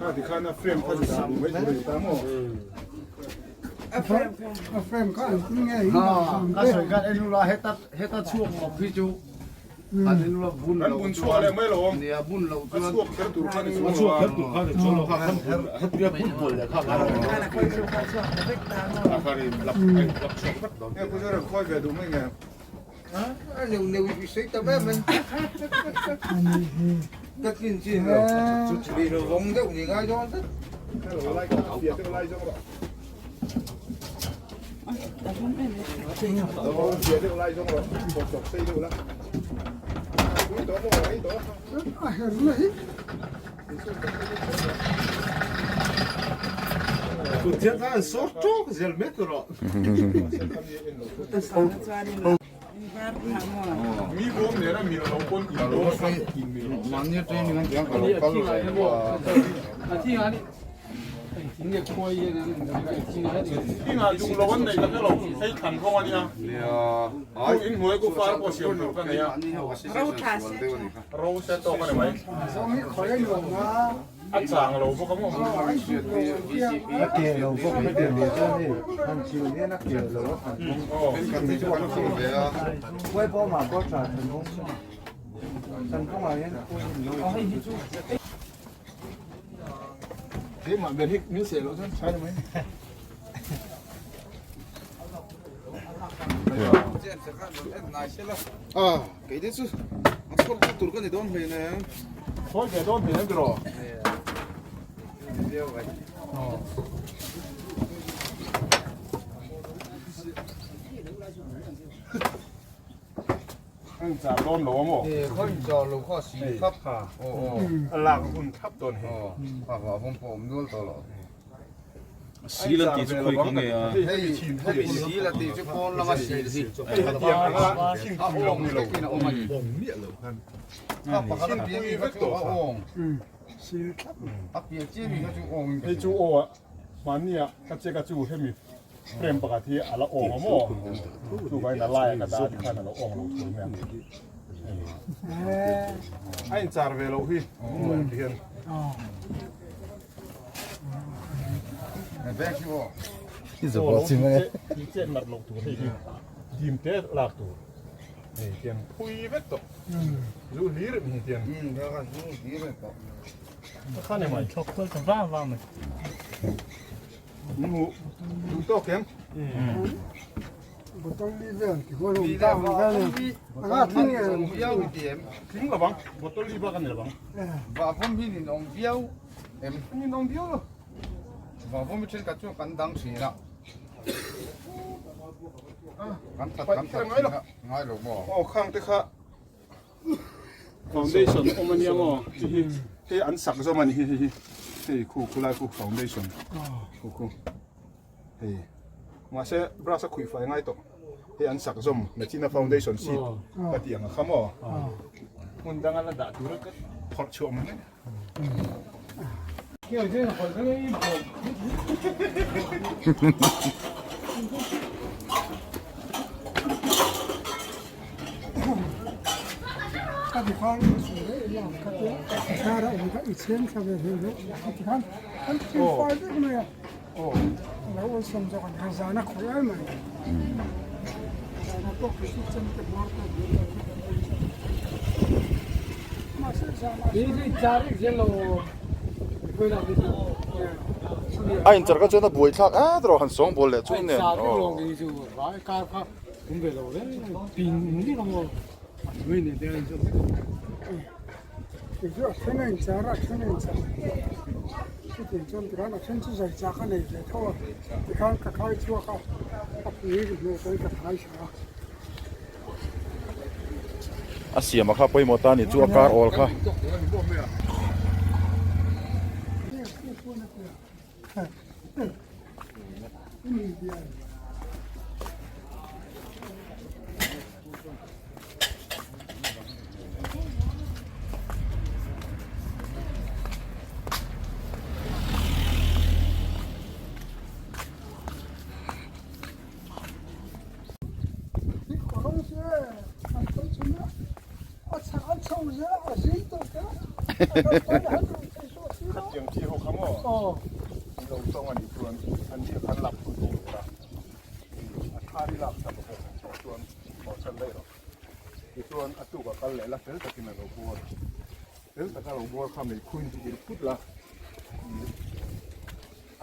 ข้าที่ข้าน่ะเฟรมข้าจะสั่งไว้ตัวตามอ๋อ frame kan nghe à cái sợi cắt anh nuôi hết ta chuộc một phi chú anh nuôi bún นั้น lẩu บุญชั่วอะไรไม่หรอก เนี่ยบุญเรา ชั่วแค่ตัวข้าใน ชั่ ชั่ ว ว แค่ตัวข้าในชั่วข้าให้เรียบบุญบุญเลยครับ อาคาริรับรับชั่วเนี่ยผู้ช่วยคอยไปดูไม่ไง Nếu bị xích tao bé mình Tất nhiên chỉ là chút chỉ đồ vong đâu gì ngay đó tất เราไล่กันเสียเท่าไรจังหรอเราเสียเท่าไรจังหรอจบซีดูแล้วตัวมึงไหนตัว tu tiens un sorto j'ai le mettre là มีวงเนี่ยนะมีเราคนอีกโลสักกินมี Mangnya training kan jangan kalau นี่ kalau ที่ไหน saya นะบอกที่งานนี่ทิ้งเนี่ยคุยนะทิ้งแล้วเดี๋ยว ที่งานจุงเราวันไหนกันเนี่ยเราให้ขันเข้ามาเนี่ยกูอินหัวกูฟ้ากูเสียบกันเนี่ยเราเซตตัวกันไหม Xong khỏi anh luôn mà อัดสั่งเราพวกเขาบอก anh chụp đồ kia Nó tiền đâu có cái tiền để cho đi Thằng chiều nhé nó tiền rồi nó thành công อ๋อ Cần thì cho nó không về Quay bó mà có trả thành công Thành công là nhé thế mà bên hít miếng xẻ lỗ chân saiไหม À cái đấy chứ Nó có tụi con thì đón về nè คอยแก่ต้นเห็นกันหรอ อันจ่าโดนหลวมอ่ะ Thì không cho lục khó xí khắp hả Ồ อันหลักคุณทับโดนเห็น Ồ Hoặc là không phồm nuôi tao lọ สีละตีสุดคุยกันไงอ่ะ Hey Hey xí là tí chứ con là mà xí xí ไอ้เตียงอ่ะชิง À คุยลง ôm นี่หรอ cái kia là ôm anh À bà khá là tiếng gì các chỗ ôm À bia chia mình các chỗ ôm ไอ้จูโออ่ะมันเนี่ยกัจเจกจูให้มีเฟรมปกติอ่ะละโอ่งอ่ะมั้งจูไว้น่ะไล่กันได้ที่ข้างน่ะละโอ่งเราถือเนี่ยไอ้จ่าเวลาพี่เพียน Bé chứ bộ ที่จะบอกจริงไหมที่เจ็ดหลักลงตัวที่ทีมเตะหลักตัวนี่เตียงคุยเวทตัวรู้ลีร์มีเตียง Đó là chú tí rồi cậu ข้าในมันชอบเพื่อนกันร่างร่างเลยงูดูโต๊ะเข็ม một trong đi về thì có dùng tao mà ra này à thế này Ông viêu cái điểm ทิ้งหรือบังบทต้นรีบกันหรือบัง Và phong phi thì ông viêu Em không nhìn ông viêu đâu Và phong phi trên cả chỗ cắn đắng xí lạ Cắn thật Ngay rồi bỏ อ๋อข้างเตะค่ะ foundation โอมันยังอ๋อที่อันสักซะมันที่คู่ไล่คู่ foundation คู่เฮ้ยมาเช่บราสักคุยไฟง่ายตัวที่อันสักซะมันที่น่า foundation สิปฏิยังข้ามอ๋อมันดังอะไรด่าตัวก็พอดชัวมันเนี่ย เกี่ยวกับคนก็เลยผม các địa phương làm các cái ra đó các ít tiền sao về thế các cái anh chỉ phải cái này là ôn xong cho con hàng giá nó khỏi ai mà nó có cái system cái board mà sẽ ra mà นี่ที่จาริกเจโลคุยแล้วดิ Anh chả có chỗ nó bùi thác á rồi hẳn xuống bùi lệ chút ไอ้ nè จาริกลงนี่จู่ร้ายการครับผมไปแล้วเลยปีนนี่ลงไม่เนี่ยเดี๋ยวจะ cái chỗ thế này giá ra thế này giá cái tiền trong cái nó chân chỉ giá cái này để thôi thì cái chua không cái gì cũng tới cái hai sao À xìa mà khá bấy một ta nè chú áp cá ổ kháเตียงที่เขาข้ามอ๋อ ลงส่งอันนี้ส่วนอันนี้คันหลับคุณตรงครับค่าที่หลับสับปะรดส่วนของฉันได้หรอกส่วนอัตุกับกันเลยละเสร็จแต่ที่มันเราบัวเสร็จแต่ถ้าเราบัวคำนี้คุณที่พูดละ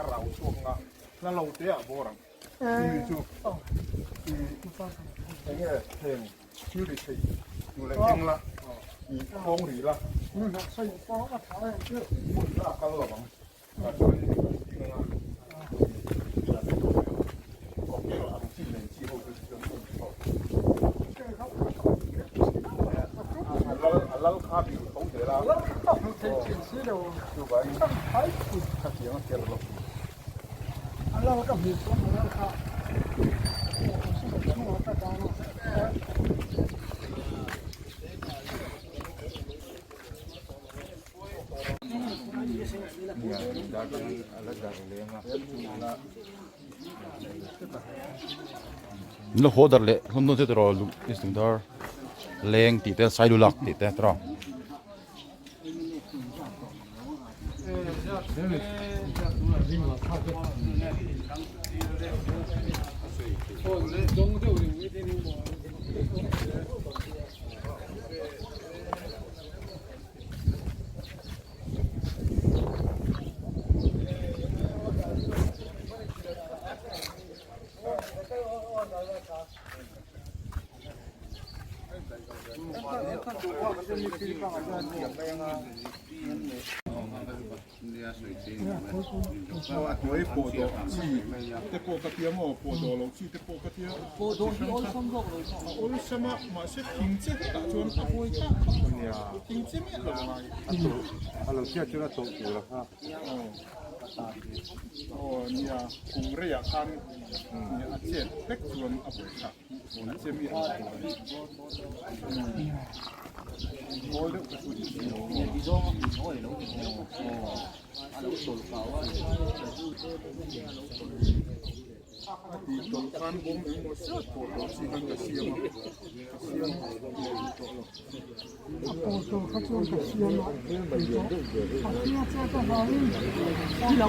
เราช่วงละแล้วเราเตะบัวรังนี่จู่อย่างเงี้ยเพลงชื่อดิฉันอยู่เลยเองละอีกโค้งหรือละ 那所以包个茶叶是。หมุนละกันหรอมั้งช่วยจริงละบอกเกี่ยวกับที่หนึ่งที่เขาจะเชื่อมต่ออันละคาบิวเขาเจอแล้วอยู่ไปขัดเสียงเกี่ยวกับ俺那个没说，我那看，我是个从我这干了。nó hỗ trợ lệ không nói thế rồi lúc chúng ta lên thì ta sai đủ lạc thì ta trònตัวไอ้โปโดชีแต่โปกระเทียมโปโดเราชีแต่โปกระเทียมโปโดที่โอลซัมโดโอลซัมมาเช็ดทิ้งเจ็ดแต่ชวนอาโวยข้าเนี่ยทิ้งเจ็ดไม่หรอกเราเชื่อจุดตกอยู่แล้วครับโอ้เนี่ยกรุงเรียคันเนี่ยเจ็ดเล็กชวนอาโวยข้าโอ้เจ็ดไม่หรอกโอ้ยเด็กกระสุนที่ตรงกันผมเองหมดเสื้อโปโดชีกันกระเทียม我说他做个鲜嘛，他现在在哪里？一楼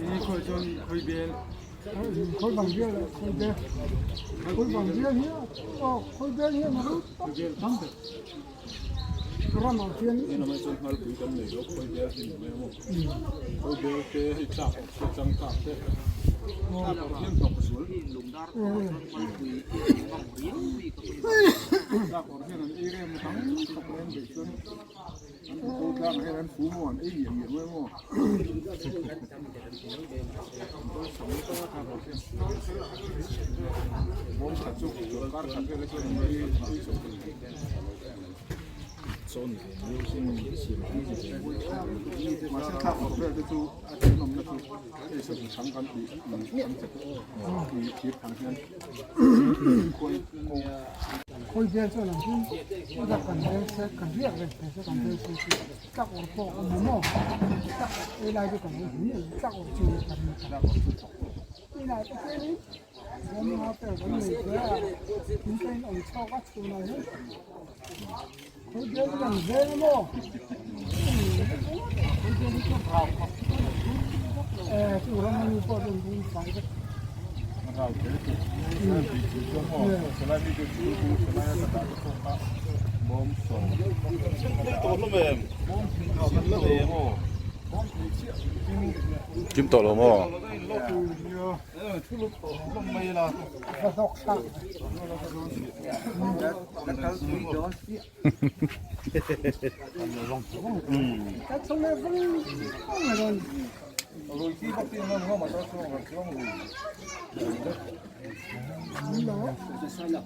นี่เคยจนเคยเบียน可以往这了，可以别，可以往这去，哦，可以别去嘛，当的，กระมังเทียน นี่เราไม่จนฮัลคุยกันเลยเราเคยเบียนที่ไหนมั้งเคยเบียนแกให้จับจังจับได้ถ้าเราเทียนตกสวนถ้าเราเทียนนั้นอีเร่มทั้งตกเล่นเด็กจนตัวกลางให้นั้นฟูมอนไอ้เหยียบเหยียบไว้มั้งผมขัดจุกการขัดเพื่อนเพื่อนไม่ส่งส่วนนี้สิ่งที่สิ่งที่มาเช่นข้าวของเพื่อนที่อาจจะนำมาที่ไอ้ส่วนสังกัดที่มันจะมีคิดทางนั้นคนงง可以别做两天，我在感觉是感觉的，但是感觉是จัก我破我没弄，จัก一来就感觉很有จัก我就感觉，一来就这里，我们那边我们那个，今天我们超过出来了。可以别这样子了嘛，就他们报这种房子。เราเจอจุดที่ช่วงหอสลายมีจุดที่สลายจะตัดตรงนั้นบอมส่งตัวลมเองบอมเอามันลมเองโอ้ kim tổ lỗ mò ทุลุลมไม่ละ 他说啥？他从来不那个。ลุยที่พักที่นั่นเขามาต่อสู้กันช่วงลุย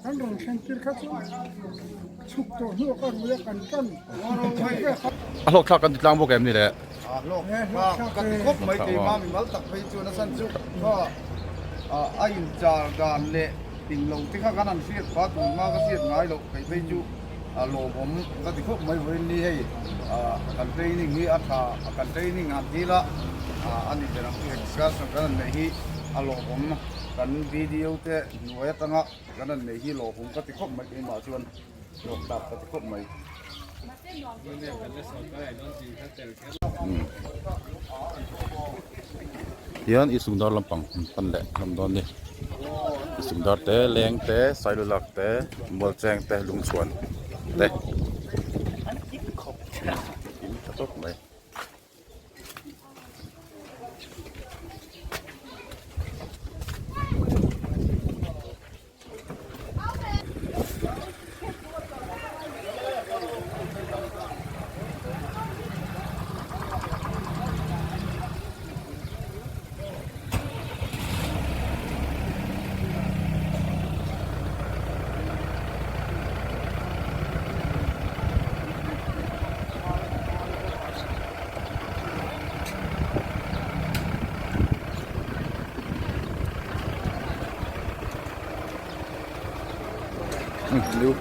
他弄成这个出头那个那个干，อ่ะเราคลักกันติดตามโปรแกรมนี่แหละ โลกกันครบไม่กี่มามีมาตักไปจนสั้นจุกก็อายุจาการเละติ่งลงที่ข้างกันเสียดฟ้าตุ่มมาก็เสียดง่ายลงไปจุโลผมก็ติดครบไม่เว้นนี่ให้กันเทรนนิ่งนี่อัฐากันเทรนนิ่งงานที่ละอันนี้จะนำไปเอ็กซ์กันกันในที่โลผม กันวิดีโอเตะหน่วยตั้งอ่ะกันนั่นในที่โลผมก็ติดคบมาเองมาชวนโลกดับก็ติดคบมาyan isungdar lampang panle lamdon ni isungdar te leng te sailulak te molcheng te lungchuan te tatok mai lưu